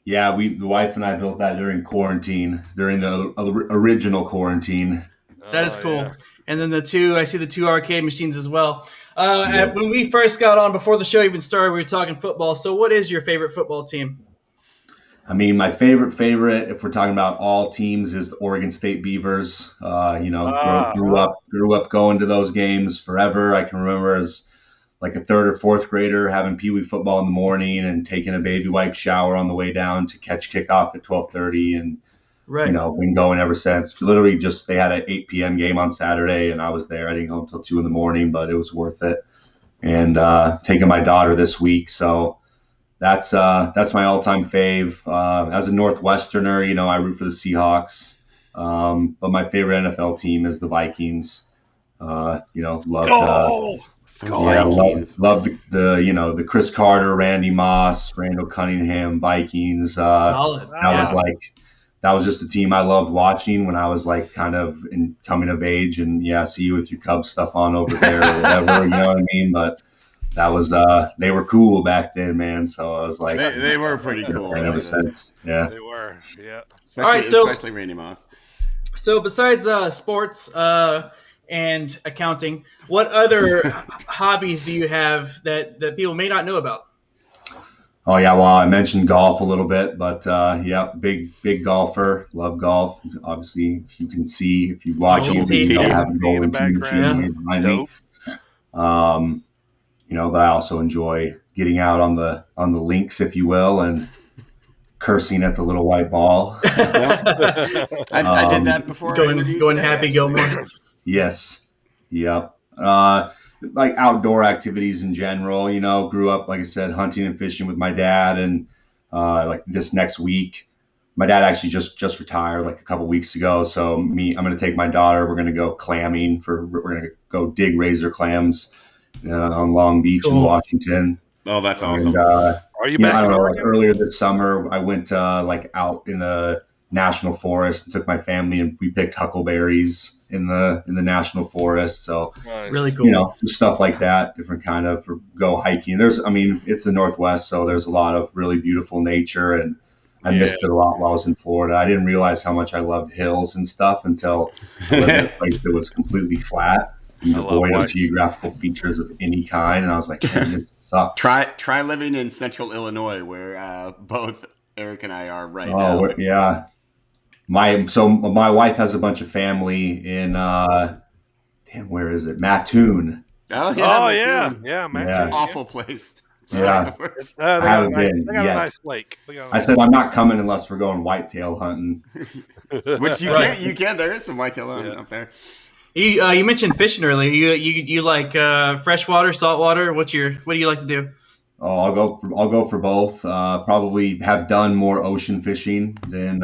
Yeah, the wife and I built that during quarantine, during the original quarantine. That is cool. Yeah. And then I see the 2 arcade machines as well. When we first got on, before the show even started, we were talking football. So what is your favorite football team? My favorite, if we're talking about all teams, is the Oregon State Beavers. Grew up going to those games forever. I can remember as like a 3rd or 4th grader having Pee Wee football in the morning and taking a baby wipe shower on the way down to catch kickoff at 12:30, and been going ever since. Literally, just they had an 8 p.m. game on Saturday, and I was there. I didn't go until 2 in the morning, but it was worth it. And taking my daughter this week, so. That's my all-time fave. As a Northwesterner, I root for the Seahawks. But my favorite NFL team is the Vikings. Love the Chris Carter, Randy Moss, Randall Cunningham Vikings. Solid. That was just a team I loved watching when I was like kind of coming of age, and see you with your Cubs stuff on over there or whatever, you know what I mean? But that was they were cool back then, man. So I was like, they were pretty cool. Ever since, yeah, they were, yeah. Especially Randy Moss. So besides sports and accounting, what other hobbies do you have that people may not know about? Oh yeah, well I mentioned golf a little bit, but big golfer. Love golf. Obviously, if you watch TV, I'll have a golden tee behind me. But I also enjoy getting out on the links, if you will, and cursing at the little white ball. I did that before. Going Happy Gilmore. Yes. Yep. Like outdoor activities in general, grew up, like I said, hunting and fishing with my dad. And like this next week, my dad actually just retired like a couple weeks ago. So I'm going to take my daughter. We're going to go clamming we're going to go dig razor clams on Long Beach in Washington. Oh, that's awesome. And, are you back? I don't know, earlier this summer, I went out in a national forest and took my family, and we picked huckleberries in the national forest. So nice. Really cool. Just stuff like that, different kind of go hiking. It's the Northwest, so there's a lot of really beautiful nature, and I missed it a lot while I was in Florida. I didn't realize how much I loved hills and stuff until I lived in a place that was completely flat and devoid of geographical features of any kind. And I was like, man, this sucks. Try living in central Illinois, where both Eric and I are right now. Oh, yeah. My wife has a bunch of family in where is it? Mattoon. Oh yeah. Mattoon. It's an awful place. Yeah. They got a nice lake. I said I'm not coming unless we're going whitetail hunting. Which you can. You can. There is some whitetail hunting up there. You mentioned fishing earlier. You like freshwater, saltwater? What do you like to do? Oh, I'll go for both. Probably have done more ocean fishing than,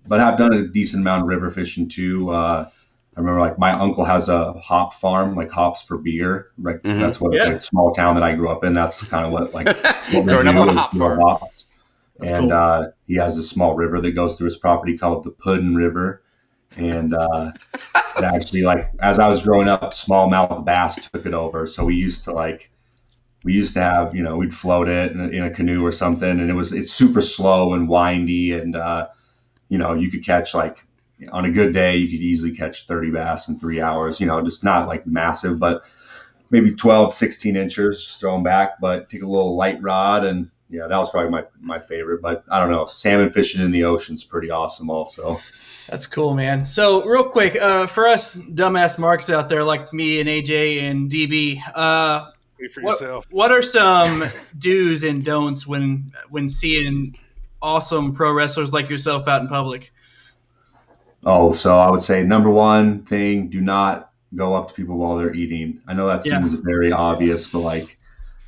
but have done a decent amount of river fishing too. I remember like my uncle has a hop farm, like hops for beer. Like that's what like, small town that I grew up in. That's kind of what we do up on a hop farm. Hops. And cool. He has a small river that goes through his property called the Puddin' River. And actually, like as I was growing up, smallmouth bass took it over. So we used to have, we'd float it in a canoe or something, and it's super slow and windy, and you could catch like on a good day you could easily catch 30 bass in 3 hours. Just not like massive, but maybe 12, 16 inches, just throw them back, but take a little light rod, and that was probably my favorite. But I don't know, salmon fishing in the ocean's pretty awesome also. That's cool, man. So real quick, for us dumbass marks out there like me and AJ and DB, what are some do's and don'ts when seeing awesome pro wrestlers like yourself out in public? Oh, so I would say number one thing, do not go up to people while they're eating. I know that seems very obvious, but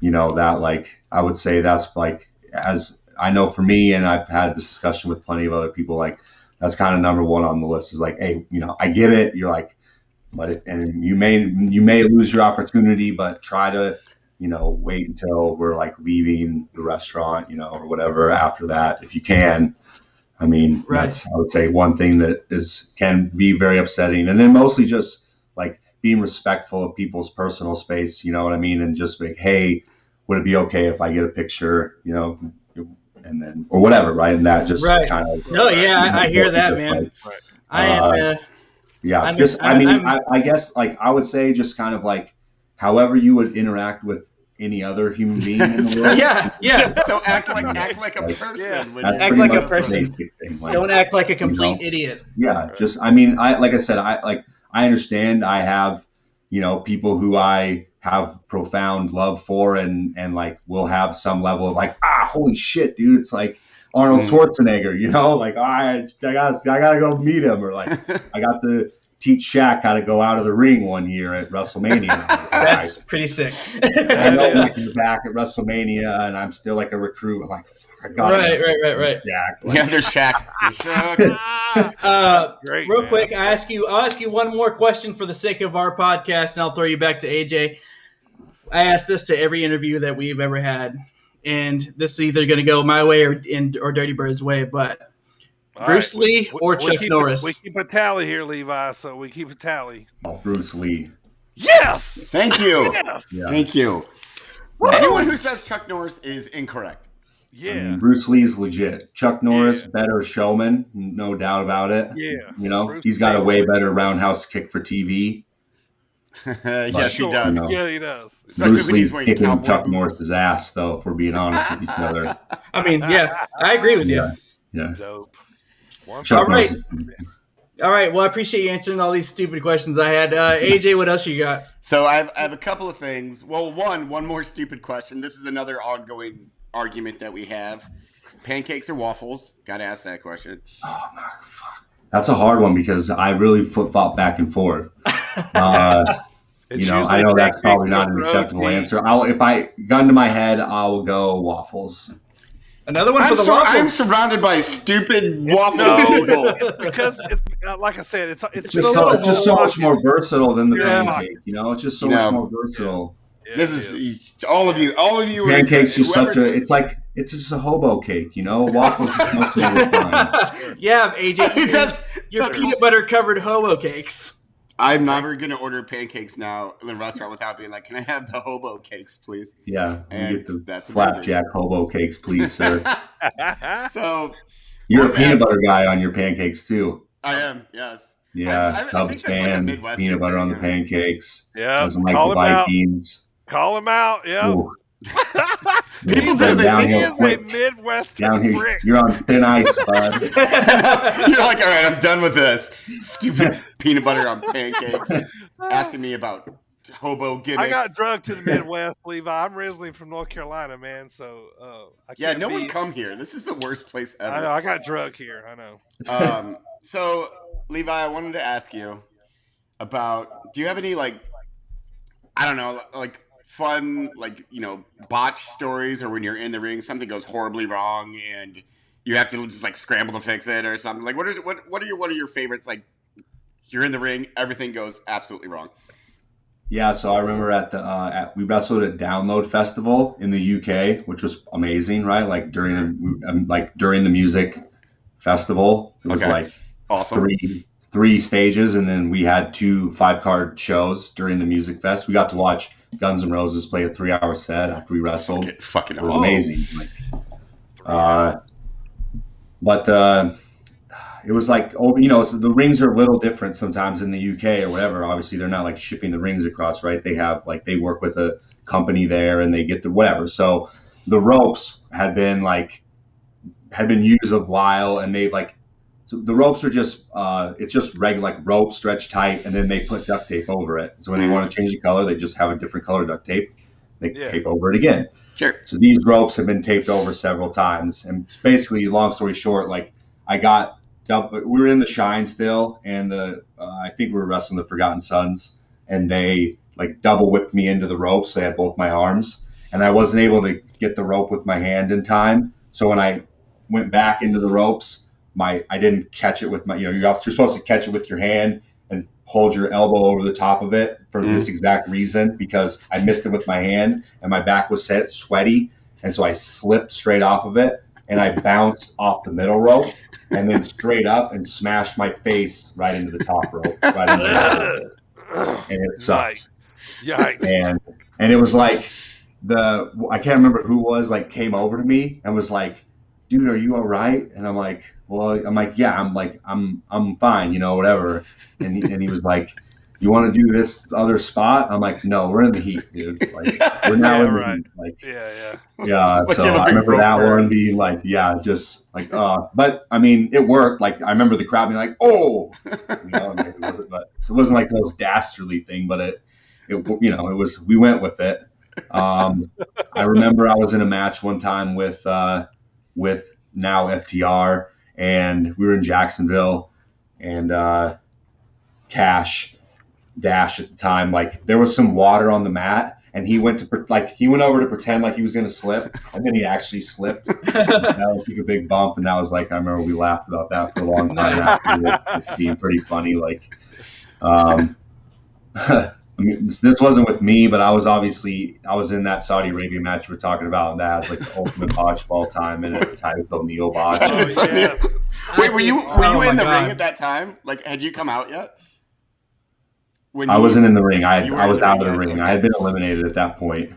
I would say that's like, as I know for me, and I've had this discussion with plenty of other people, like that's kind of number one on the list is like, hey, I get it. You're like, and you may lose your opportunity, but try to, wait until we're like leaving the restaurant, or whatever after that, if you can. I mean, that's, I would say, one thing that can be very upsetting. And then mostly just like being respectful of people's personal space, you know what I mean? And just like, hey, would it be okay if I get a picture, and then, or whatever, right? And that just kind of. No, I hear that, man. I guess like I would say just kind of like however you would interact with any other human being in the world. Yeah. So act like a person. Yeah. Act like a person. Don't act like a complete idiot. Yeah. Just, I mean, like I said, I understand I have, people who I have profound love for and like will have some level of like, holy shit, dude. It's like Arnold Schwarzenegger, like, I gotta go meet him, or like I got to teach Shaq how to go out of the ring one year at WrestleMania. That's pretty sick. I know he's back at WrestleMania, and I'm still like a recruit. I'm like, I got right. Shaq. There's Shaq. Great, real man. quick, I'll ask you one more question for the sake of our podcast, and I'll throw you back to AJ. I ask this to every interview that we've ever had, and this is either going to go my way or Dirty Bird's way, but. Bruce Lee or Chuck Norris? We keep a tally here, Levi, so we keep a tally. Oh, Bruce Lee. Yes! Thank you. Yes! Yeah. Thank you. Anyone who says Chuck Norris is incorrect. Yeah. I mean, Bruce Lee's legit. Chuck Norris, better showman, no doubt about it. Yeah. He's got a way better roundhouse kick for TV. Yes, he does. Yeah, he does. Especially Bruce when he's Lee's wearing kicking cowboy Chuck boots. Norris's ass, though, if we're being honest with each other. I mean, I agree with you. Yeah. Dope. Chuck All right. Norris. All right. Well, I appreciate you answering all these stupid questions I had. AJ, what else you got? So I have a couple of things. Well, one more stupid question. This is another ongoing argument that we have. Pancakes or waffles? Got to ask that question. Oh, my fuck. That's a hard one because I really flip-flop back and forth. I know that's probably not an acceptable answer. If I gun to my head, I will go waffles. Another one for the waffles. I'm surrounded by stupid waffle people. Because it's like I said, it's just so much more versatile than the pancake. It's just so much more versatile. Yeah, this is all of you. Pancakes just it's just a hobo cake. Waffles is much more refined. Yeah, AJ, your peanut butter covered hobo cakes. I'm never gonna order pancakes now in the restaurant without being like, "Can I have the hobo cakes, please?" Yeah, we get And the that's amazing. flapjack hobo cakes, please, sir. So I You're wanted a to peanut ask. butter guy on your pancakes too. I am, yes. Yeah, I Cubs think that's like a fan, peanut Midwestern butter on thing. the pancakes. Yep. Doesn't like the Call him out. Vikings. Call him out. Yep. Ooh, People He's do. a, They he think is a quick. Midwestern Down here, prick. you're on thin ice, bud. you're like, all right, I'm done with this stupid peanut butter on pancakes. Asking me about hobo gimmicks. I got drugged to the Midwest, Levi. I'm originally from North Carolina, man. So I Yeah, can't no be. one come here. This is the worst place I know. ever. I got drugged here. I know. So Levi, I wanted to ask you about. Do you have any like, I don't know, like fun, like botch stories, or when you're in the ring, something goes horribly wrong and you have to just like scramble to fix it or something? Like, what are one of your favorites? Like, you're in the ring, everything goes absolutely wrong. Yeah, so I remember we wrestled at Download Festival in the UK, which was amazing, right? Like during the music festival, it was like awesome. three stages, and then we had 2 5-card shows during the music fest. We got to watch Guns N' Roses play a 3-hour set after we wrestled. Fucking it was awesome. amazing. But it was like, so the rings are a little different sometimes in the UK or whatever. Obviously, they're not like shipping the rings across, right? They have they work with a company there and they get the whatever. So the ropes had been used a while, and they so the ropes are just it's just regular rope stretched tight, and then they put duct tape over it. So when they want to change the color, they just have a different color duct tape. They tape over it again. Sure. So these ropes have been taped over several times, and basically, long story short, we were in the Shine still, and I think we were wrestling the Forgotten Sons, and they double whipped me into the ropes. They had both my arms, and I wasn't able to get the rope with my hand in time. So when I went back into the ropes, I didn't catch it with my, you're supposed to catch it with your hand and hold your elbow over the top of it for this exact reason, because I missed it with my hand and my back was sweaty, and so I slipped straight off of it and I bounced off the middle rope and then straight up and smashed my face right into the top rope, right into the rope. And it sucked. Yikes. And it was like I can't remember who was came over to me and was like, "Dude, are you all right?" And I'm like, "Yeah, I'm fine, whatever." And he was like, "You want to do this other spot?" I'm like, "No, we're in the heat, dude. We're now in the heat." Yeah. So I remember that one being but I mean, it worked. I remember the crowd being like, "Oh," but so it wasn't like the most dastardly thing, but it was. We went with it. I remember I was in a match one time with now FTR, and we were in Jacksonville, and Cash Dash at the time, there was some water on the mat, and he went over to pretend like he was going to slip, and then he actually slipped. That took a big bump, and that was I remember we laughed about that for a long time after it being pretty funny. I mean, this wasn't with me, but I was in that Saudi Arabia match we're talking about, and that's the ultimate botch of all time, and a title Neo botch. Wait, were you in the ring at that time? Had you come out yet? I wasn't in the ring. I was out of the ring. Okay. I had been eliminated at that point.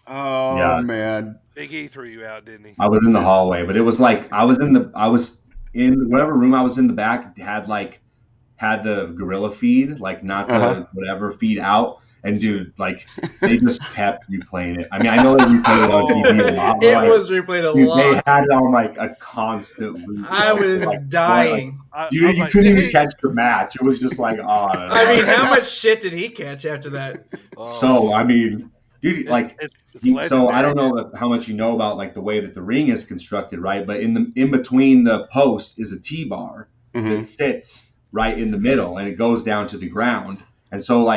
Oh yeah. Man! Big E threw you out, didn't he? I was in the hallway, but it was I was in whatever room I was in the back had the gorilla feed, not the whatever feed out. And dude, they just kept replaying it. I mean, I know they replayed it on TV a lot. It was replayed a lot. They had it on a constant loop. I was dying. You couldn't even catch the match. It was just on. I mean, how much shit did he catch after that? So I mean, dude, so I don't know how much you know about the way that the ring is constructed, right? But in between the posts is a T-bar that sits right in the middle, and it goes down to the ground. And so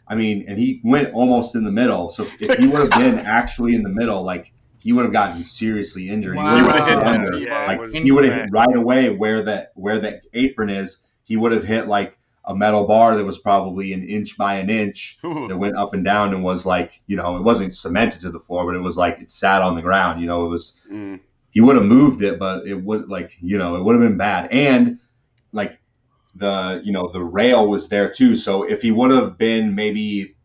and he went almost in the middle. So if he would have been actually in the middle, he would have gotten seriously injured. Wow. He would have hit he would have hit right away where the apron is. He would have hit a metal bar that was probably an inch by an inch that went up and down and was it wasn't cemented to the floor, but it was it sat on the ground. It was he would have moved it, but it would it would have been bad. And the rail was there too. So if he would have been maybe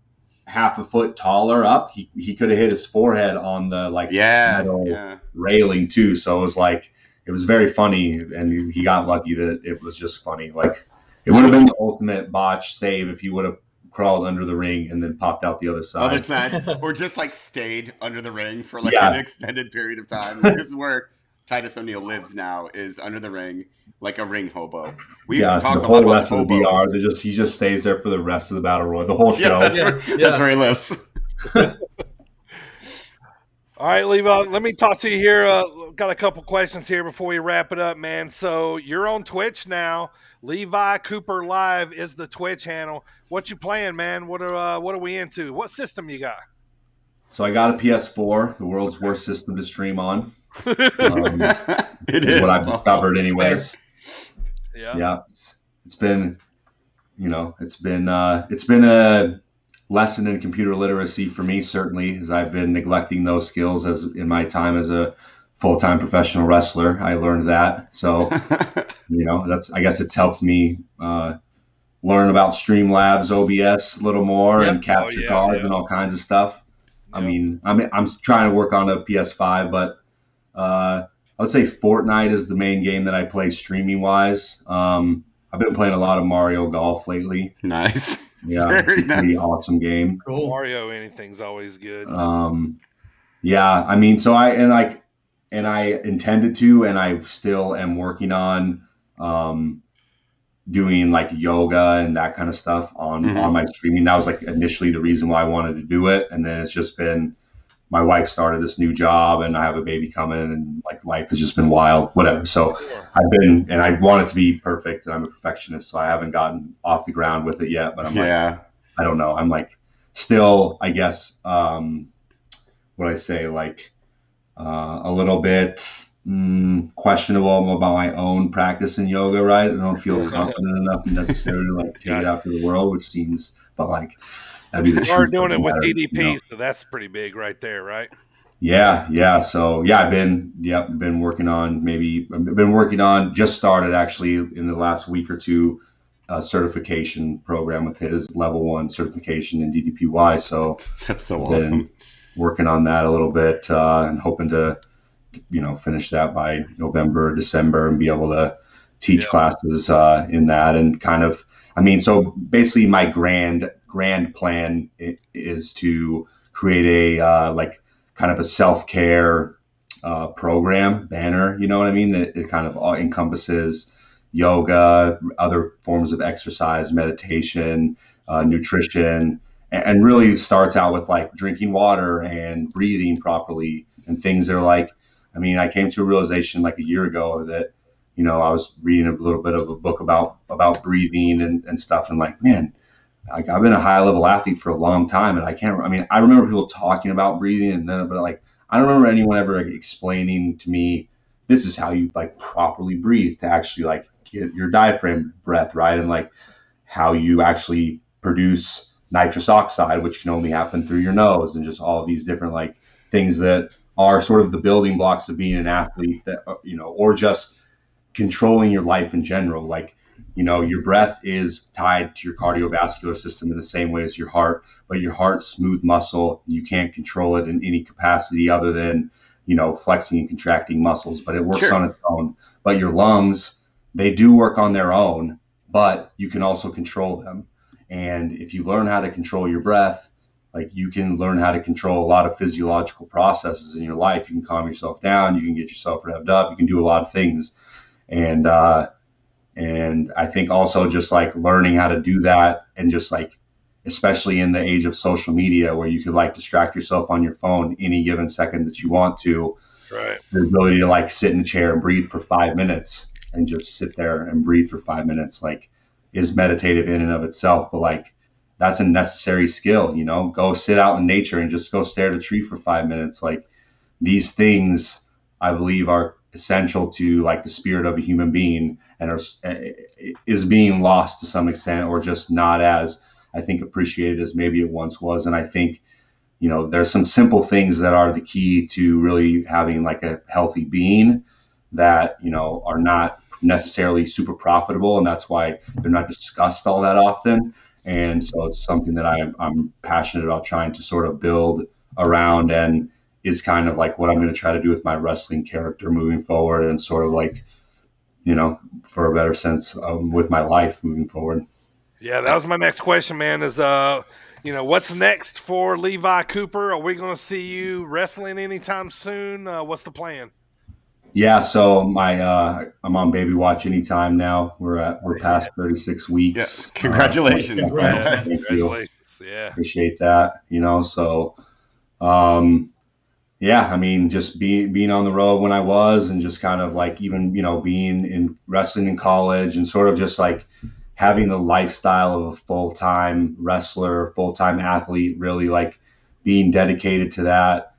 half a foot taller up, he could have hit his forehead on the metal railing too. So it was very funny, and he got lucky that it was just funny. Like, it would have been the ultimate botch save if he would have crawled under the ring and then popped out the other side. Or just like stayed under the ring for like an extended period of time. This is where Titus O'Neil lives now, is under the ring, like a ring hobo. We've talked a lot about the BR. He just stays there for the rest of the battle royal, the whole show. That's where he lives. All right, Levi, let me talk to you here. Got a couple questions here before we wrap it up, man. So you're on Twitch now. Levi Cooper Live is the Twitch handle. What you playing, man? What are we into? What system you got? So I got a PS4, the world's worst system to stream on. It is what I've discovered, anyways. Yeah. It's been a lesson in computer literacy for me, certainly, as I've been neglecting those skills as in my time as a full-time professional wrestler. I learned that. So, I guess it's helped me learn about Streamlabs, OBS a little more, and capture cards and all kinds of stuff. Yep. I'm trying to work on a PS5, but I would say Fortnite is the main game that I play streaming wise. I've been playing a lot of Mario Golf lately. Nice. Yeah, it's a pretty awesome game. Cool. Mario, anything's always good. So I intended to, and I still am working on doing like yoga and that kind of stuff on my streaming. That was like initially the reason why I wanted to do it, and then it's just been, my wife started this new job and I have a baby coming, and like life has just been wild, whatever. So I want it to be perfect, and I'm a perfectionist, so I haven't gotten off the ground with it yet, but I don't know. I'm like still, I guess, a little bit questionable about my own practice in yoga, right? I don't feel confident enough necessarily to like take it out to the world, which seems, but like, that'd be the truth. You are doing it with DDP, so that's pretty big right there, right? Yeah. So I've been working on, just started actually in the last week or two, a certification program with his level 1 certification in DDPY. So that's so awesome. Working on that a little bit, and hoping to, finish that by November, December, and be able to teach classes in that, and kind of, so basically my grand plan is to create a kind of a self-care program banner, that it kind of all encompasses yoga, other forms of exercise, meditation, nutrition, and really starts out with like drinking water and breathing properly, and things that are like, I came to a realization like a year ago that, I was reading a little bit of a book about breathing and stuff, and like, man, like I've been a high level athlete for a long time, and I remember people talking about breathing, but like, I don't remember anyone ever explaining to me, this is how you like properly breathe to actually like get your diaphragm breath right, and like how you actually produce nitrous oxide, which can only happen through your nose, and just all of these different like things that are sort of the building blocks of being an athlete, that or just controlling your life in general. Like, your breath is tied to your cardiovascular system in the same way as your heart, but your heart's smooth muscle. You can't control it in any capacity other than, flexing and contracting muscles, but it works on its own. But your lungs, they do work on their own, but you can also control them. And if you learn how to control your breath, like you can learn how to control a lot of physiological processes in your life. You can calm yourself down, you can get yourself revved up, you can do a lot of things. And I think also just like learning how to do that, and just like, especially in the age of social media where you could like distract yourself on your phone any given second that you want to, right? The ability to like sit in a chair and breathe for 5 minutes, and just sit there and breathe for 5 minutes, like, is meditative in and of itself. But like, that's a necessary skill, go sit out in nature and just go stare at a tree for 5 minutes. Like, these things I believe are essential to like the spirit of a human being, and is being lost to some extent, or just not as, I think, appreciated as maybe it once was. And I think, there's some simple things that are the key to really having like a healthy being that, are not necessarily super profitable, and that's why they're not discussed all that often. And so it's something that I'm passionate about trying to sort of build around, and is kind of like what I'm going to try to do with my wrestling character moving forward, and sort of like, for a better sense, with my life moving forward. Yeah, that was my next question, man. Is what's next for Levi Cooper? Are we going to see you wrestling anytime soon? What's the plan? Yeah, so I'm on baby watch anytime now. We're past 36 weeks. Yes, congratulations, by the way. man. Thank you. Congratulations. Yeah. Appreciate that. So yeah, I mean, just being on the road when I was, and just kind of like, even, being in wrestling in college, and sort of just like having the lifestyle of a full-time wrestler, full-time athlete, really like being dedicated to that,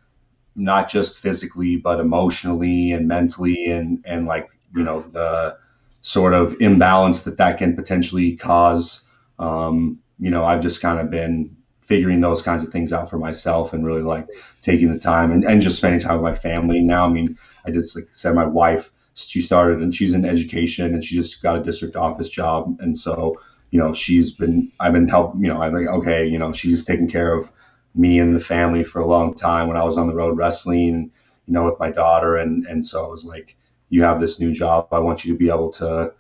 not just physically, but emotionally and mentally, and like, the sort of imbalance that can potentially cause. I've just kind of been figuring those kinds of things out for myself, and really like taking the time, and just spending time with my family. Now, I mean, I just, like I said, my wife, she started, and she's in education, and she just got a district office job. And so, I've been helping, I'm like, okay, she's taking care of me and the family for a long time when I was on the road wrestling, with my daughter. And so I was like, you have this new job. I want you to be able to,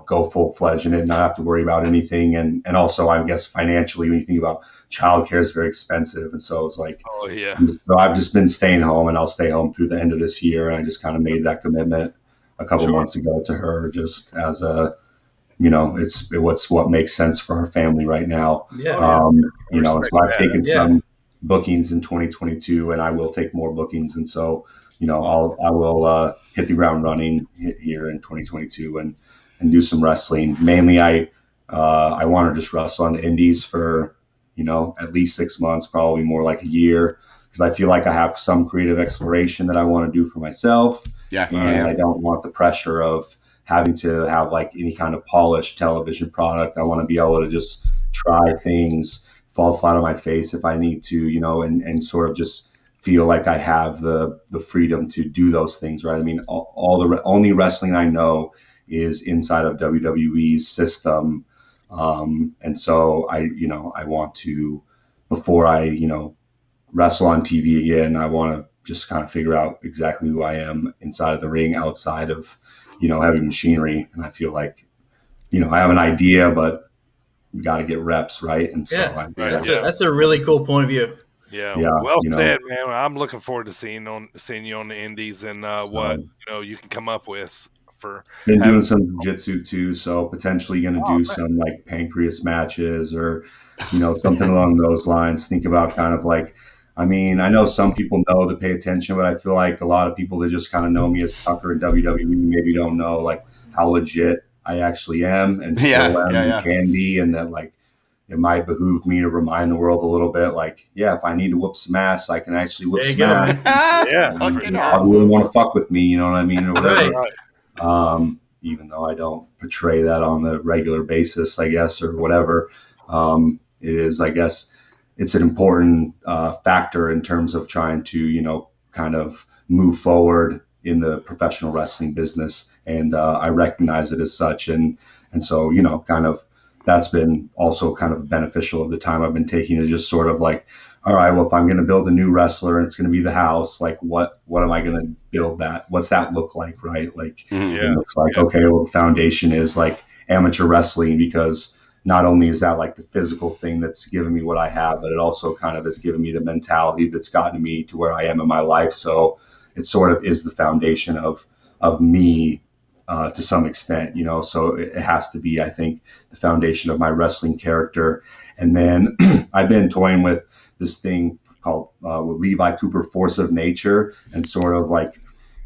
go full fledged in it, and not have to worry about anything. And also, I guess, financially, when you think about childcare, is very expensive. And so it's like, Oh yeah. so I've just been staying home, and I'll stay home through the end of this year. And I just kind of made that commitment a couple months ago to her, just as a, it's what makes sense for our family right now. Yeah. So I've taken some bookings in 2022, and I will take more bookings. And so, I will hit the ground running here in 2022, and do some wrestling. Mainly, I want to just wrestle on the indies for, at least 6 months, probably more like a year, because I feel like I have some creative exploration that I want to do for myself. Yeah. And I don't want the pressure of having to have like any kind of polished television product. I want to be able to just try things, fall flat on my face if I need to, and sort of just feel like I have the freedom to do those things, right? I mean, only wrestling I know is inside of WWE's system. And so I want to, before I, wrestle on TV again, I want to just kind of figure out exactly who I am inside of the ring, outside of, heavy machinery. And I feel like, I have an idea, but we got to get reps, right? And so that's a really cool point of view. Yeah, well said, man. I'm looking forward to seeing you on the indies, and what you can come up with. Been doing some jiu-jitsu too, so potentially going to do some like pancreas matches, or something along those lines. Think about kind of like, I mean, I know some people know that pay attention, but I feel like a lot of people that just kind of know me as Tucker in WWE maybe don't know like how legit I actually am, and still am, and can be, and that like it might behoove me to remind the world a little bit, like, yeah, if I need to whoop some ass, I can actually whoop some ass. Awesome. Really want to fuck with me, you know what I mean, or whatever. Right. Even though I don't portray that on the regular basis, I guess, or whatever. It is, I guess, it's an important factor in terms of trying to, kind of move forward in the professional wrestling business. And I recognize it as such. And so, kind of that's been also kind of beneficial of the time I've been taking, to just sort of like, all right, well, if I'm going to build a new wrestler and it's going to be the house, like what am I going to build that? What's that look like? Right. Like, it looks like, okay, well, the foundation is like amateur wrestling, because not only is that like the physical thing that's given me what I have, but it also kind of has given me the mentality that's gotten me to where I am in my life. So it sort of is the foundation of me to some extent, so it has to be, I think, the foundation of my wrestling character. And then I've been toying with this thing called with Levi Cooper, Force of Nature, and sort of like,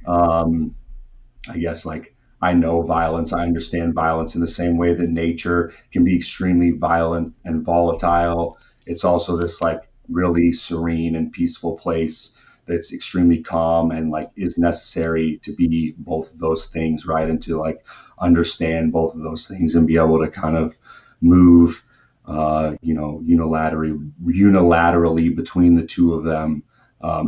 I guess, like, I know violence. I understand violence in the same way that nature can be extremely violent and volatile. It's also this like really serene and peaceful place that's extremely calm, and like is necessary to be both of those things, right? And to like understand both of those things and be able to kind of move, unilaterally between the two of them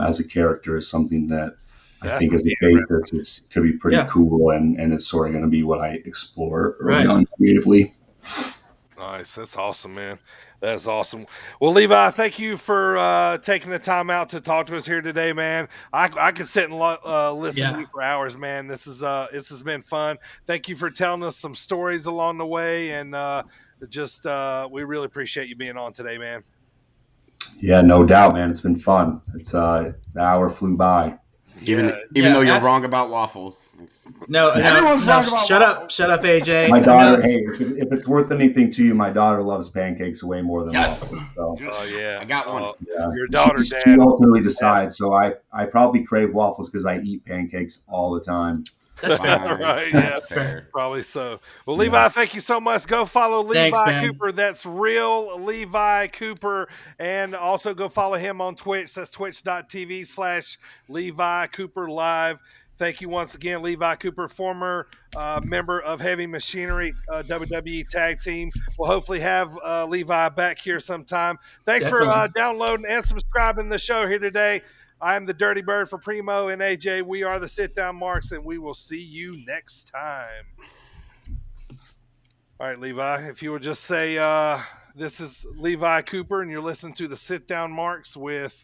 as a character, is something that I That's think as a basis, it could be pretty cool, and it's sort of going to be what I explore early on creatively. Nice. That's awesome, man. That's awesome. Well, Levi, thank you for taking the time out to talk to us here today, man. I could sit and listen to you for hours, man. This has been fun. Thank you for telling us some stories along the way, and we really appreciate you being on today, man. Yeah, no doubt, man. It's been fun. The hour flew by. Even though you're wrong about waffles. Everyone's wrong about waffles. Shut up, AJ. My daughter, hey, if it's worth anything to you, my daughter loves pancakes way more than waffles. So. Oh yeah, I got one. Your daughter, Dad. She ultimately decides. So I probably crave waffles because I eat pancakes all the time. That's fair. Right, That's fair. Probably so. Well, Levi, thank you so much. Go follow Levi Cooper. That's real Levi Cooper. And also go follow him on Twitch. That's twitch.tv/Levi Cooper Live. Thank you once again, Levi Cooper, former member of Heavy Machinery WWE Tag Team. We'll hopefully have Levi back here sometime. Thanks for downloading and subscribing to the show here today. I am the Dirty Bird for Primo and AJ. We are the Sit Down Marks, and we will see you next time. All right, Levi, if you would just say, this is Levi Cooper, and you're listening to the Sit Down Marks with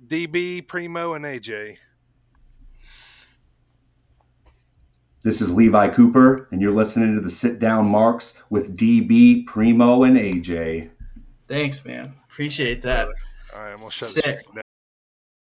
DB, Primo, and AJ. This is Levi Cooper, and you're listening to the Sit Down Marks with DB, Primo, and AJ. Thanks, man. Appreciate that. All right, I'm going to shut this down.